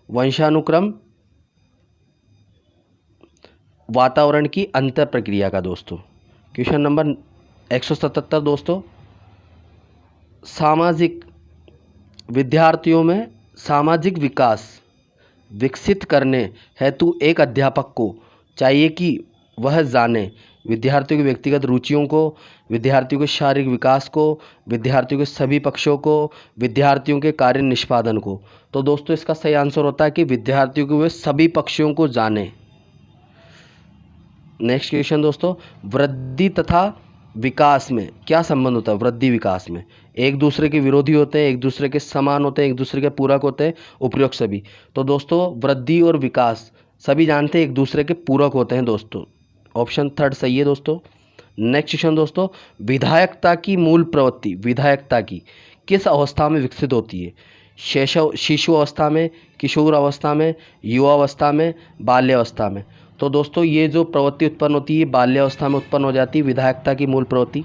वंशानुक्रम वातावरण की अंतर प्रक्रिया का दोस्तों। क्वेश्चन नंबर 177 दोस्तों, विद्यार्थियों में सामाजिक विकास विकसित करने हेतु एक अध्यापक को चाहिए कि वह जाने विद्यार्थियों की व्यक्तिगत रुचियों को, विद्यार्थियों के शारीरिक विकास को, विद्यार्थियों के सभी पक्षों को, विद्यार्थियों के कार्य निष्पादन को। तो दोस्तों इसका सही आंसर होता है कि विद्यार्थियों के वे सभी पक्षों को जाने। नेक्स्ट क्वेश्चन दोस्तों, वृद्धि तथा विकास में क्या संबंध होता है? वृद्धि विकास में एक दूसरे के विरोधी होते हैं, एक दूसरे के समान होते हैं, एक दूसरे के पूरक होते हैं, उपयुक्त सभी। तो दोस्तों वृद्धि और विकास सभी जानते हैं एक दूसरे के पूरक होते हैं दोस्तों। ऑप्शन थर्ड सही है दोस्तों। नेक्स्ट क्वेश्चन दोस्तों, विधायकता की मूल प्रवृत्ति विधायकता की किस अवस्था में विकसित होती है? शिशु अवस्था में, किशोर अवस्था में, युवावस्था में, बाल्यावस्था में। तो दोस्तों ये जो प्रवृत्ति उत्पन्न होती है बाल्यावस्था में उत्पन्न हो जाती है विधायकता की मूल प्रवृत्ति।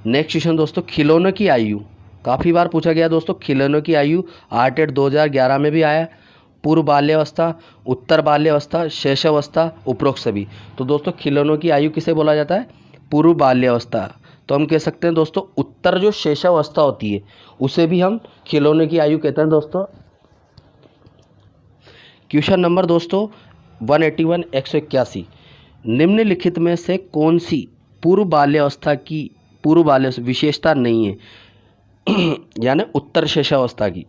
नेक्स्ट क्वेश्चन दोस्तों, खिलौनों की आयु काफ़ी बार पूछा गया दोस्तों। खिलौनों की आयु आर्टेड 2011 में भी आया। पूर्व बाल्यावस्था, उत्तर बाल्यावस्था, शैशवावस्था, उपरोक्त सभी। तो दोस्तों खिलौनों की आयु किसे बोला जाता है? पूर्व बाल्यावस्था। तो हम कह सकते हैं दोस्तों उत्तर जो शैशवावस्था होती है उसे भी हम खिलौनों की आयु कहते हैं दोस्तों। क्वेश्चन नंबर दोस्तों 181 181, निम्नलिखित में से कौन सी पूर्व बाल्यावस्था की पूर्व बाल्य विशेषता नहीं है? यानी उत्तर शैशवावस्था की।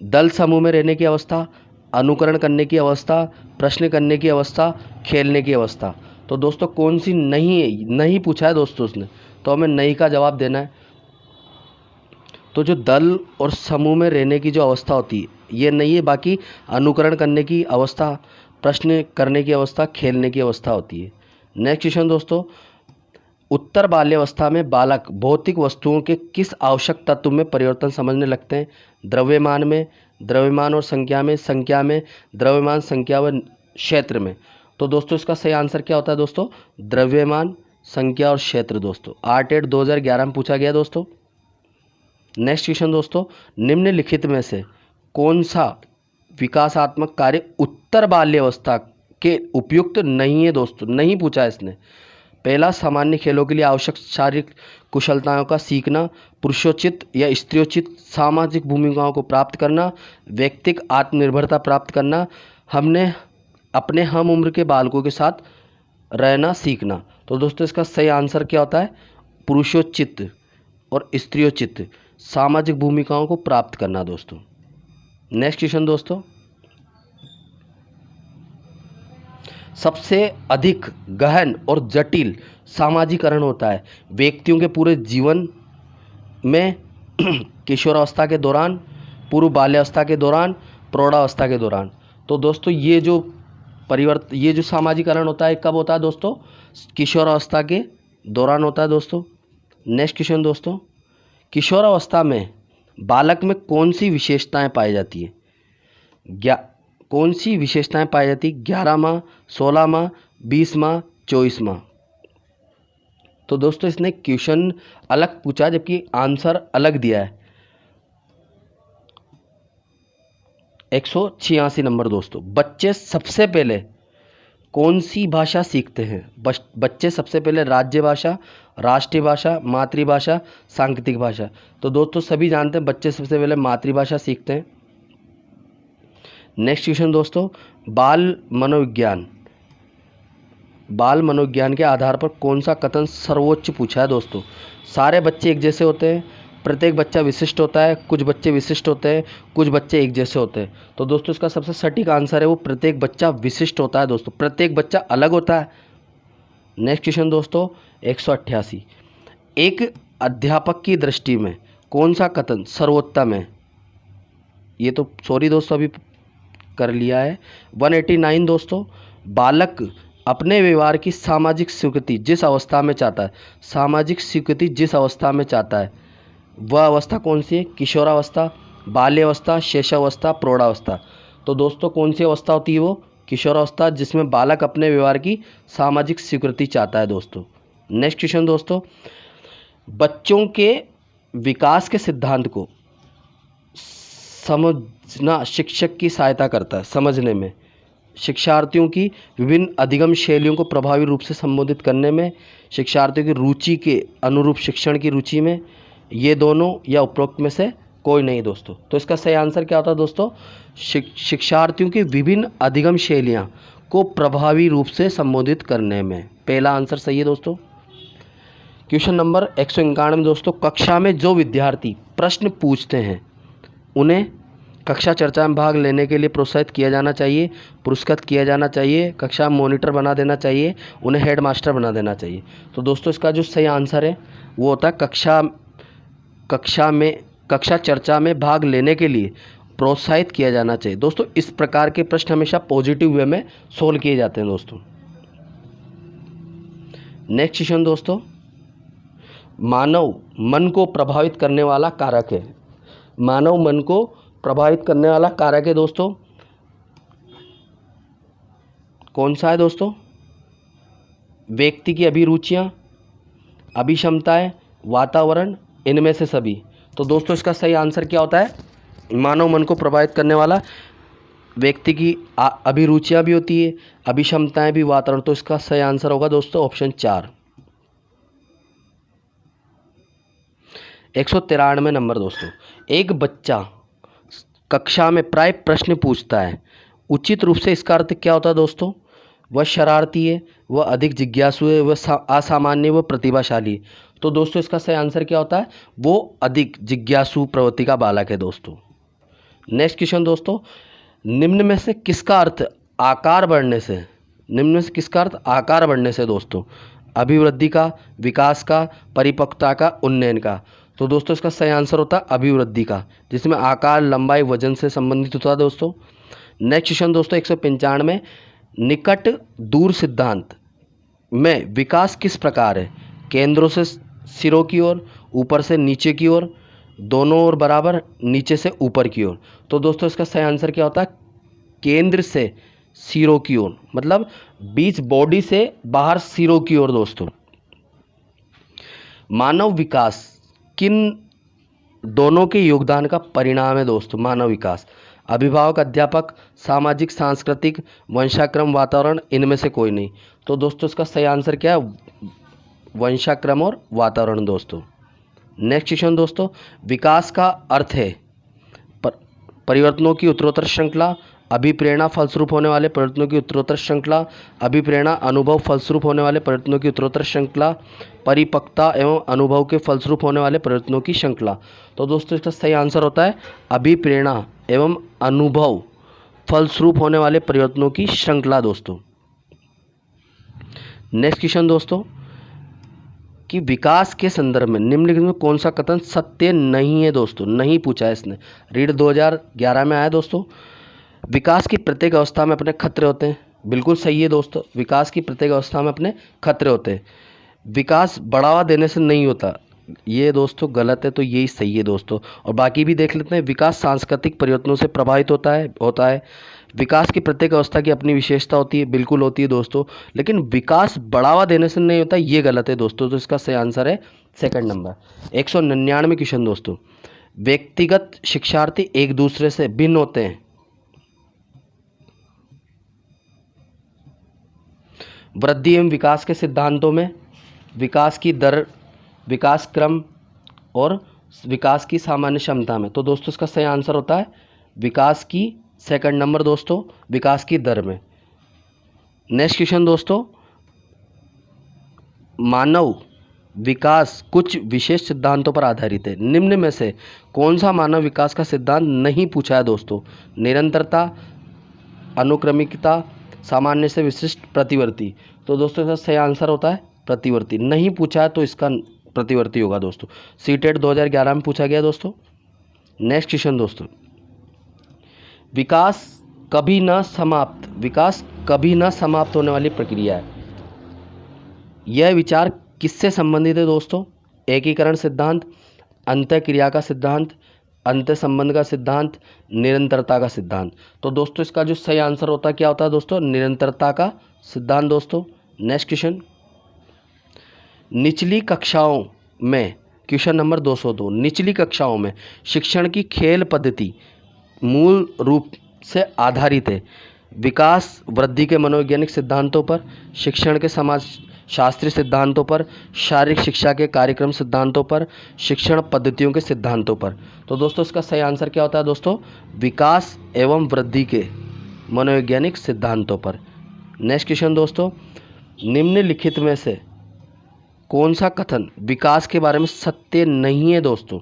दल समूह में रहने की अवस्था, अनुकरण करने की अवस्था, प्रश्न करने की अवस्था, खेलने की अवस्था। तो दोस्तों कौन सी नहीं है? नहीं पूछा है दोस्तों उसने, तो हमें नहीं का जवाब देना है। तो जो दल और समूह में रहने की जो अवस्था होती है ये नहीं है, बाकी अनुकरण करने की अवस्था, प्रश्न करने की अवस्था, खेलने की अवस्था होती है। नेक्स्ट क्वेश्चन दोस्तों, उत्तर बाल्यावस्था में बालक भौतिक वस्तुओं के किस आवश्यक तत्व में परिवर्तन समझने लगते हैं? द्रव्यमान में, द्रव्यमान और संख्या में, संख्या में, द्रव्यमान, संख्या व क्षेत्र में। तो दोस्तों इसका सही आंसर क्या होता है दोस्तों? द्रव्यमान, संख्या और क्षेत्र दोस्तों। आर्टेड 2011 में पूछा गया दोस्तों। नेक्स्ट क्वेश्चन दोस्तों, निम्नलिखित में से कौन सा विकासात्मक कार्य उत्तर बाल्यावस्था के उपयुक्त नहीं है दोस्तों? नहीं पूछा है इसने। पहला, सामान्य खेलों के लिए आवश्यक शारीरिक कुशलताओं का सीखना, पुरुषोचित या स्त्रियोचित सामाजिक भूमिकाओं को प्राप्त करना, व्यक्तिक आत्मनिर्भरता प्राप्त करना, हमने अपने हम उम्र के बालकों के साथ रहना सीखना। तो दोस्तों इसका सही आंसर क्या होता है? पुरुषोचित और स्त्रियोचित सामाजिक भूमिकाओं को प्राप्त करना दोस्तों। नेक्स्ट क्वेश्चन दोस्तों, सबसे अधिक गहन और जटिल सामाजिकरण होता है व्यक्तियों के पूरे जीवन में, किशोरावस्था के दौरान, पूर्व बाल्यावस्था के दौरान, प्रौढ़ावस्था के दौरान। तो दोस्तों ये जो सामाजिकरण होता है कब होता है दोस्तों? किशोरावस्था के दौरान होता है दोस्तों। नेक्स्ट क्वेश्चन दोस्तों, किशोरावस्था में बालक में कौन सी विशेषताएं पाई जाती है? कौन सी विशेषताएं पाई जाती है? 11 माह, 16 माह, 20 माह, 24 माह। तो दोस्तों इसने क्वेश्चन अलग पूछा जबकि आंसर अलग दिया है। 186 नंबर दोस्तों, बच्चे सबसे पहले कौन सी भाषा सीखते हैं? बच्चे सबसे पहले राज्य भाषा, राष्ट्रीय भाषा, मातृभाषा, सांकेतिक भाषा। तो दोस्तों सभी जानते हैं बच्चे सबसे पहले मातृभाषा सीखते हैं। नेक्स्ट क्वेश्चन दोस्तों, बाल मनोविज्ञान के आधार पर कौन सा कथन सर्वोच्च पूछा है दोस्तों? सारे बच्चे एक जैसे होते हैं, प्रत्येक बच्चा विशिष्ट होता है, कुछ बच्चे विशिष्ट होते हैं, कुछ बच्चे एक जैसे होते हैं। तो दोस्तों इसका सबसे सटीक आंसर है वो प्रत्येक बच्चा विशिष्ट होता है दोस्तों, प्रत्येक बच्चा अलग होता है। नेक्स्ट क्वेश्चन दोस्तों 188, एक अध्यापक की दृष्टि में कौन सा कथन सर्वोत्तम है? ये तो सॉरी दोस्तों अभी कर लिया है। 189 दोस्तों, बालक अपने व्यवहार की सामाजिक स्वीकृति जिस अवस्था में चाहता है, सामाजिक स्वीकृति जिस अवस्था में चाहता है वह अवस्था कौन सी है? किशोरावस्था, बाल्यावस्था, शैशवावस्था, प्रौढ़ावस्था। तो दोस्तों कौन सी अवस्था होती है वो? किशोरावस्था, जिसमें बालक अपने व्यवहार की सामाजिक स्वीकृति चाहता है दोस्तों। नेक्स्ट क्वेश्चन दोस्तों, बच्चों के विकास के सिद्धांत को समझना शिक्षक की सहायता करता है समझने में, शिक्षार्थियों की विभिन्न अधिगम शैलियों को प्रभावी रूप से संबोधित करने में, शिक्षार्थियों की रुचि के अनुरूप शिक्षण की रुचि में, ये दोनों या उपरोक्त में से कोई नहीं दोस्तों। तो इसका सही आंसर क्या होता है दोस्तों? शिक्षार्थियों की विभिन्न अधिगम शैलियाँ को प्रभावी रूप से संबोधित करने में, पहला आंसर सही है दोस्तों। क्वेश्चन नंबर 191 दोस्तों, कक्षा में जो विद्यार्थी प्रश्न पूछते हैं उन्हें कक्षा चर्चा में भाग लेने के लिए प्रोत्साहित किया जाना चाहिए, पुरस्कृत किया जाना चाहिए, कक्षा मॉनिटर बना देना चाहिए, उन्हें हेड मास्टर बना देना चाहिए। तो दोस्तों इसका जो सही आंसर है वो होता है कक्षा चर्चा में भाग लेने के लिए प्रोत्साहित किया जाना चाहिए। दोस्तों इस प्रकार के प्रश्न हमेशा पॉजिटिव वे में सोल्व किए जाते हैं दोस्तों। नेक्स्ट क्वेश्चन दोस्तों, मानव मन को प्रभावित करने वाला कारक है। मानव मन को प्रभावित करने वाला कारक है दोस्तों, कौन सा है दोस्तों? व्यक्ति की अभिरुचियाँ, अभिक्षमताएं, वातावरण, इनमें से सभी। तो दोस्तों इसका सही आंसर क्या होता है? मानव मन को प्रभावित करने वाला व्यक्ति की अभिरुचियाँ भी होती है, अभिक्षमताएं भी, वातावरण। तो इसका सही आंसर होगा दोस्तों ऑप्शन 4। 193 नंबर दोस्तों, एक बच्चा कक्षा में प्राय प्रश्न पूछता है, उचित रूप से इसका अर्थ क्या होता है दोस्तों? वह शरारती है, वह अधिक जिज्ञासु है, वह असामान्य, वह प्रतिभाशाली है। तो दोस्तों इसका सही आंसर क्या होता है? वो अधिक जिज्ञासु प्रवृत्ति का बालक है दोस्तों। नेक्स्ट क्वेश्चन दोस्तों, निम्न में से किसका अर्थ आकार बढ़ने से, निम्न में से किसका अर्थ आकार बढ़ने से दोस्तों? अभिवृद्धि का, विकास का, परिपक्वता का, उन्नयन का। तो दोस्तों इसका सही आंसर होता है अभिवृद्धि का, जिसमें आकार, लंबाई, वजन से संबंधित होता है दोस्तों। नेक्स्ट क्वेश्चन दोस्तों 195, निकट दूर सिद्धांत में विकास किस प्रकार है? केंद्रों से सिरों की ओर, ऊपर से नीचे की ओर, दोनों ओर बराबर, नीचे से ऊपर की ओर। तो दोस्तों इसका सही आंसर क्या होता है? केंद्र से सिरों की ओर, मतलब बीच बॉडी से बाहर सिरों की ओर दोस्तों। मानव विकास किन दोनों के योगदान का परिणाम है दोस्तों? मानव विकास, अभिभावक, अध्यापक, सामाजिक, सांस्कृतिक, वंशाक्रम, वातावरण, इनमें से कोई नहीं। तो दोस्तों इसका सही आंसर क्या है? वंशाक्रम और वातावरण दोस्तों। नेक्स्ट क्वेश्चन दोस्तों, विकास का अर्थ है परिवर्तनों की उत्तरोत्तर श्रृंखला, अभिप्रेरणा फलस्वरूप होने वाले परिवर्तनों की उत्तरोत्तर श्रृंखला, अभिप्रेरणा अनुभव फलस्वरूप होने वाले परिवर्तनों की उत्तरोत्तर श्रृंखला, परिपक्वता एवं अनुभव के फलस्वरूप होने वाले परिवर्तनों की श्रृंखला। तो दोस्तों इसका सही आंसर होता है अभिप्रेरणा एवं अनुभव फलस्वरूप होने वाले परिवर्तनों की श्रृंखला दोस्तों। नेक्स्ट क्वेश्चन दोस्तों, कि विकास के संदर्भ में निम्नलिखित में कौन सा कथन सत्य नहीं है दोस्तों? नहीं पूछा है इसने, रीड 2011 में आया दोस्तों। विकास की प्रत्येक अवस्था में अपने खतरे होते हैं, बिल्कुल सही है दोस्तों। विकास की प्रत्येक अवस्था में अपने खतरे होते हैं। विकास बढ़ावा देने से नहीं होता, ये दोस्तों गलत है, तो यही सही है दोस्तों। और बाकी भी देख लेते हैं। विकास सांस्कृतिक परिवर्तनों से प्रभावित होता है। विकास की प्रत्येक अवस्था की अपनी विशेषता होती है, बिल्कुल होती है दोस्तों। लेकिन विकास बढ़ावा देने से नहीं होता, ये गलत है दोस्तों। तो इसका सही आंसर है सेकंड नंबर। 199 क्वेश्चन दोस्तों, व्यक्तिगत शिक्षार्थी एक दूसरे से भिन्न होते हैं। वृद्धि एवं विकास के सिद्धांतों में विकास की दर, विकास क्रम और विकास की सामान्य क्षमता में। तो दोस्तों इसका सही आंसर होता है विकास की, सेकंड नंबर दोस्तों, विकास की दर में। नेक्स्ट क्वेश्चन दोस्तों, मानव विकास कुछ विशेष सिद्धांतों पर आधारित है। निम्न में से कौन सा मानव विकास का सिद्धांत नहीं पूछा है दोस्तों? निरंतरता, अनुक्रमिकता, सामान्य से विशिष्ट, प्रतिवर्ती। तो दोस्तों इसका सही आंसर होता है प्रतिवर्ती। नहीं पूछा है तो इसका प्रतिवर्ती होगा दोस्तों। सीटेट 2011 में पूछा गया दोस्तों। नेक्स्ट क्वेश्चन दोस्तों, विकास कभी न समाप्त होने वाली प्रक्रिया है। यह विचार किससे संबंधित है दोस्तों? एकीकरण सिद्धांत, अंतःक्रिया का सिद्धांत, अंतर संबंध का सिद्धांत, निरंतरता का सिद्धांत। तो दोस्तों इसका जो सही आंसर होता है क्या होता है दोस्तों? निरंतरता का सिद्धांत दोस्तों। नेक्स्ट क्वेश्चन, निचली कक्षाओं में, क्वेश्चन नंबर 202, निचली कक्षाओं में शिक्षण की खेल पद्धति मूल रूप से आधारित है विकास वृद्धि के मनोवैज्ञानिक सिद्धांतों पर, शिक्षण के समाज शास्त्रीय सिद्धांतों पर, शारीरिक शिक्षा के कार्यक्रम सिद्धांतों पर, शिक्षण पद्धतियों के सिद्धांतों पर। तो दोस्तों इसका सही आंसर क्या होता है दोस्तों? विकास एवं वृद्धि के मनोवैज्ञानिक सिद्धांतों पर। नेक्स्ट क्वेश्चन दोस्तों, निम्नलिखित में से कौन सा कथन विकास के बारे में सत्य नहीं है दोस्तों?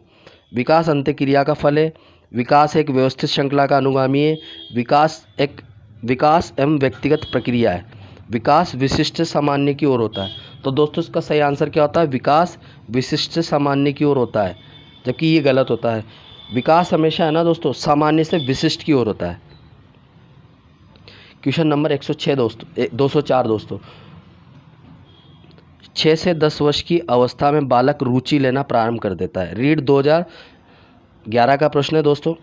विकास अंतःक्रिया का फल है, विकास एक व्यवस्थित श्रृंखला का अनुगामी है, विकास एवं व्यक्तिगत प्रक्रिया है, विकास विशिष्ट से सामान्य की ओर होता है। तो दोस्तों इसका सही आंसर क्या होता है? विकास विशिष्ट से सामान्य की ओर होता है, जबकि ये गलत होता है। विकास हमेशा है ना दोस्तों सामान्य से विशिष्ट की ओर होता है। क्वेश्चन नंबर 106 दोस्तों 204 दोस्तों, 6 से 10 वर्ष की अवस्था में बालक रुचि लेना प्रारंभ कर देता है। रीड 2011 का प्रश्न है दोस्तों।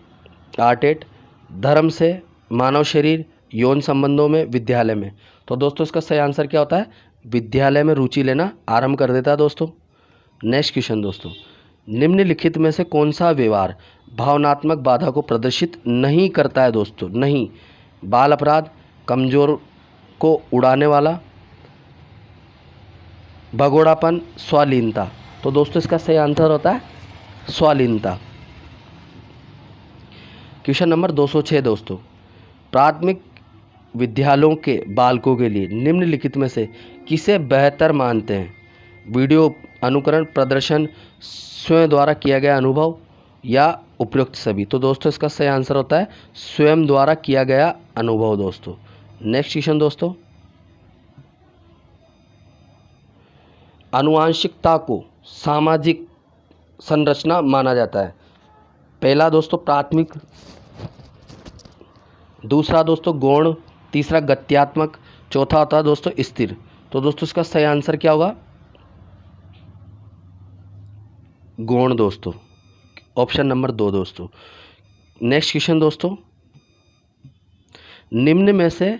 आर्ट 8, धर्म से, मानव शरीर, यौन संबंधों में, विद्यालय में। तो दोस्तों इसका सही आंसर क्या होता है? विद्यालय में रुचि लेना आरंभ कर देता है दोस्तों। नेक्स्ट क्वेश्चन दोस्तों, निम्नलिखित में से कौन सा व्यवहार भावनात्मक बाधा को प्रदर्शित नहीं करता है दोस्तों? नहीं, बाल अपराध, कमजोर को उड़ाने वाला, भगोड़ापन, स्वालीनता। तो दोस्तों इसका सही आंसर होता है स्वालीनता। क्वेश्चन नंबर 206 दोस्तों, प्राथमिक विद्यालयों के बालकों के लिए निम्नलिखित में से किसे बेहतर मानते हैं? वीडियो अनुकरण, प्रदर्शन, स्वयं द्वारा किया गया अनुभव या उपयुक्त सभी। तो दोस्तों इसका सही आंसर होता है स्वयं द्वारा किया गया अनुभव दोस्तों। नेक्स्ट क्वेश्चन दोस्तों, आनुवांशिकता को सामाजिक संरचना माना जाता है। पहला दोस्तों प्राथमिक, दूसरा दोस्तों गौण, तीसरा गत्यात्मक, चौथा होता है दोस्तों स्थिर। तो दोस्तों इसका सही आंसर क्या होगा? गौण दोस्तों, ऑप्शन नंबर 2 दोस्तों। नेक्स्ट क्वेश्चन दोस्तों, निम्न में से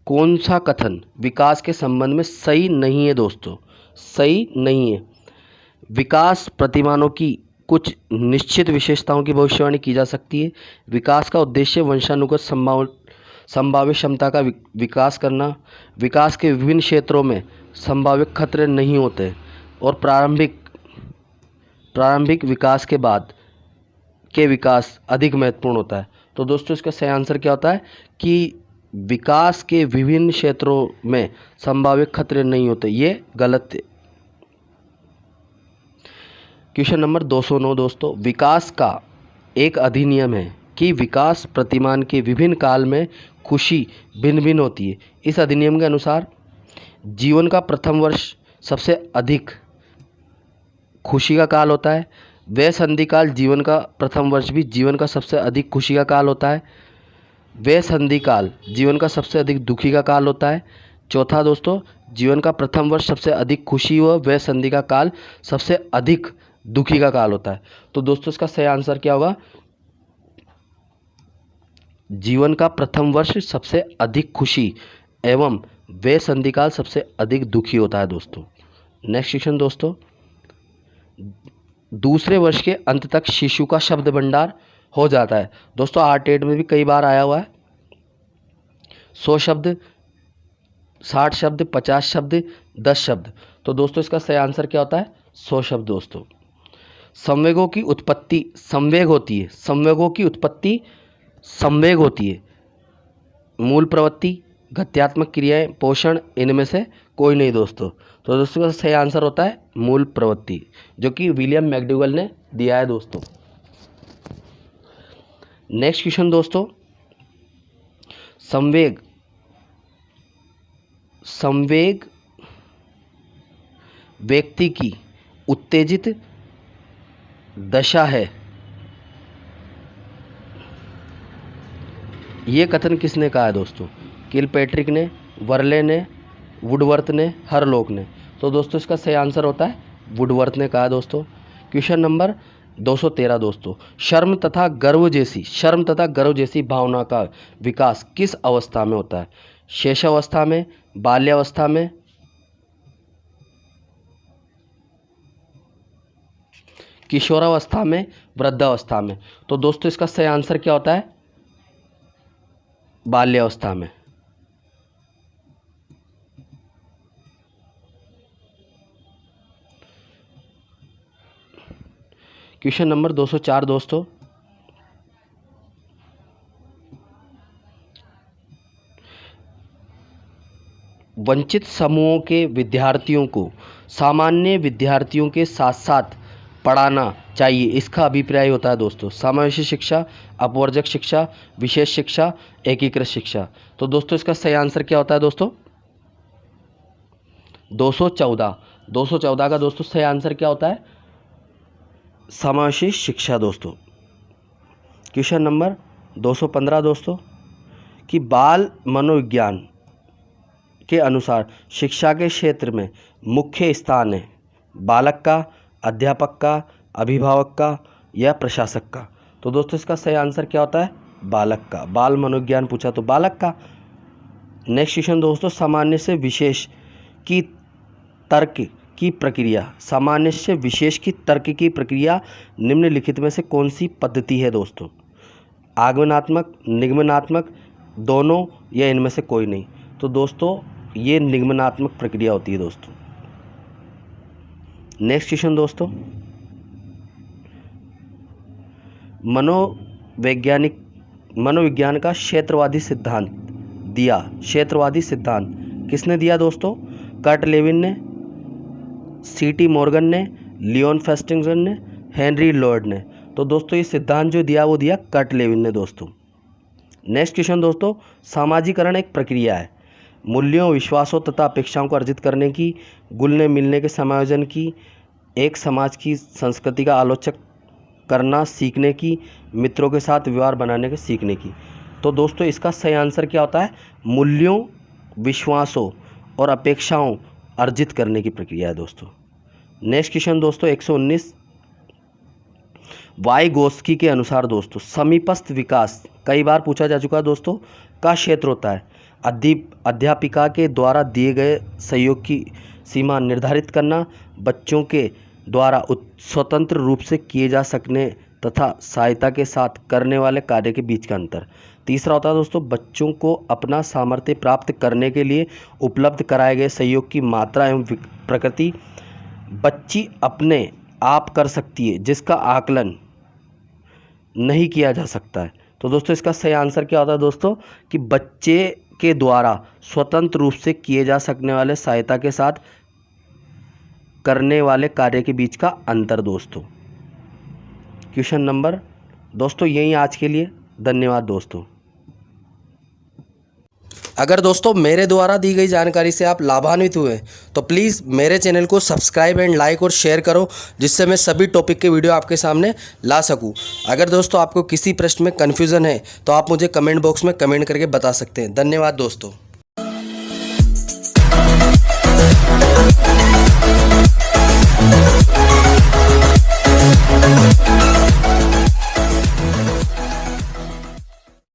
कौन सा कथन विकास के संबंध में सही नहीं है दोस्तों? सही नहीं है। विकास प्रतिमानों की कुछ निश्चित विशेषताओं की भविष्यवाणी की जा सकती है। विकास का उद्देश्य वंशानुगत संभाव्य क्षमता का विकास करना। विकास के विभिन्न क्षेत्रों में संभावित खतरे नहीं होते और प्रारंभिक विकास के बाद के विकास अधिक महत्वपूर्ण होता है। तो दोस्तों इसका सही आंसर क्या होता है कि विकास के विभिन्न क्षेत्रों में संभावित खतरे नहीं होते, ये गलत है। क्वेश्चन नंबर 209 दोस्तों, विकास का एक अधिनियम है कि विकास प्रतिमान के विभिन्न काल में खुशी भिन्न भिन्न होती है। इस अधिनियम के अनुसार जीवन का प्रथम वर्ष सबसे अधिक खुशी का काल होता है। वह संधि काल जीवन का प्रथम वर्ष भी जीवन का सबसे अधिक खुशी का काल होता है। वह संधि काल जीवन का सबसे अधिक दुखी का काल होता है। चौथा दोस्तों, जीवन का प्रथम वर्ष सबसे अधिक खुशी व वह संधि का काल सबसे अधिक दुखी का काल होता है। तो दोस्तों इसका सही आंसर क्या होगा? जीवन का प्रथम वर्ष सबसे अधिक खुशी एवं वह संधि काल सबसे अधिक दुखी होता है दोस्तों। नेक्स्ट क्वेश्चन दोस्तों, दूसरे वर्ष के अंत तक शिशु का शब्द भंडार हो जाता है। दोस्तों R-TET में भी कई बार आया हुआ है। 100 शब्द, 60 शब्द, 50 शब्द, 10 शब्द। तो दोस्तों इसका सही आंसर क्या होता है? 100 शब्द दोस्तों। संवेगों की उत्पत्ति संवेग होती है। संवेगों की उत्पत्ति संवेग होती है। मूल प्रवृत्ति, गत्यात्मक क्रियाएं, पोषण, इनमें से कोई नहीं दोस्तों। तो दोस्तों का सही आंसर होता है मूल प्रवृत्ति, जो कि विलियम मैकडूगल ने दिया है दोस्तों। नेक्स्ट क्वेश्चन दोस्तों, संवेग व्यक्ति की उत्तेजित दशा है। ये कथन किसने कहा है दोस्तों? किलपैट्रिक ने, वर्ले ने, वुडवर्थ ने, हरलॉक ने। तो दोस्तों इसका सही आंसर होता है वुडवर्थ ने कहा दोस्तों। क्वेश्चन नंबर 213 दोस्तों, शर्म तथा गर्व जैसी भावना का विकास किस अवस्था में होता है? शैशवावस्था में, बाल्यावस्था में, किशोरावस्था में, वृद्धावस्था में। तो दोस्तों इसका सही आंसर क्या होता है? बाल्यावस्था में। क्वेश्चन नंबर 204 दोस्तों, वंचित समूहों के विद्यार्थियों को सामान्य विद्यार्थियों के साथ साथ पढ़ाना चाहिए, इसका अभिप्राय होता है दोस्तों समावेशी शिक्षा, अपवर्जक शिक्षा, विशेष शिक्षा, एकीकृत शिक्षा। तो दोस्तों इसका सही आंसर क्या होता है दोस्तों? 214 का दोस्तों सही आंसर क्या होता है? समावेशी शिक्षा दोस्तों। क्वेश्चन नंबर 215 दोस्तों, कि बाल मनोविज्ञान के अनुसार शिक्षा के क्षेत्र में मुख्य स्थान है बालक का, अध्यापक का, अभिभावक का या प्रशासक का। तो दोस्तों इसका सही आंसर क्या होता है? बालक का। बाल मनोविज्ञान पूछा तो बालक का। नेक्स्ट क्वेश्चन दोस्तों, सामान्य से विशेष की तर्क की प्रक्रिया, सामान्य विशेष की तर्क की प्रक्रिया निम्नलिखित में से कौन सी पद्धति है दोस्तों? आगमनात्मक, निगमनात्मक, दोनों, या इनमें से कोई नहीं? तो दोस्तों ये निगमनात्मक प्रक्रिया होती है दोस्तों। नेक्स्ट क्वेश्चन दोस्तों, मनोविज्ञान का क्षेत्रवादी सिद्धांत दिया, क्षेत्रवादी सिद्धांत किसने दिया दोस्तों? कर्ट लेविन ने, C.T. मॉर्गन ने, लियोन फेस्टिंगसन ने, हेनरी लॉयड ने? तो दोस्तों ये सिद्धांत जो दिया वो दिया कर्ट लेविन ने दोस्तों। नेक्स्ट क्वेश्चन दोस्तों, सामाजिकरण एक प्रक्रिया है मूल्यों, विश्वासों तथा अपेक्षाओं को अर्जित करने की, घुलने मिलने के समायोजन की, एक समाज की संस्कृति का आलोचक करना सीखने की, मित्रों के साथ व्यवहार बनाने के सीखने की। तो दोस्तों इसका सही आंसर क्या होता है? मूल्यों, विश्वासों और अपेक्षाओं अर्जित करने की प्रक्रिया है दोस्तों। नेक्स्ट क्वेश्चन दोस्तों 119, वाइगोत्स्की के अनुसार दोस्तों समीपस्थ विकास कई बार पूछा जा चुका है दोस्तों का क्षेत्र होता है अध्यापिका के द्वारा दिए गए सहयोग की सीमा निर्धारित करना, बच्चों के द्वारा स्वतंत्र रूप से किए जा सकने तथा सहायता के साथ करने वाले कार्य के बीच का अंतर। तीसरा होता है दोस्तों बच्चों को अपना सामर्थ्य प्राप्त करने के लिए उपलब्ध कराए गए सहयोग की मात्रा एवं प्रकृति। बच्ची अपने आप कर सकती है जिसका आकलन नहीं किया जा सकता है। तो दोस्तों इसका सही आंसर क्या होता है दोस्तों कि बच्चे के द्वारा स्वतंत्र रूप से किए जा सकने वाले सहायता के साथ करने वाले कार्य के बीच का अंतर दोस्तों। क्वेश्चन नंबर दोस्तों यही आज के लिए, धन्यवाद दोस्तों। अगर दोस्तों मेरे द्वारा दी गई जानकारी से आप लाभान्वित हुए तो प्लीज़ मेरे चैनल को सब्सक्राइब एंड लाइक और शेयर करो, जिससे मैं सभी टॉपिक के वीडियो आपके सामने ला सकूं। अगर दोस्तों आपको किसी प्रश्न में कन्फ्यूज़न है तो आप मुझे कमेंट बॉक्स में कमेंट करके बता सकते हैं। धन्यवाद दोस्तों।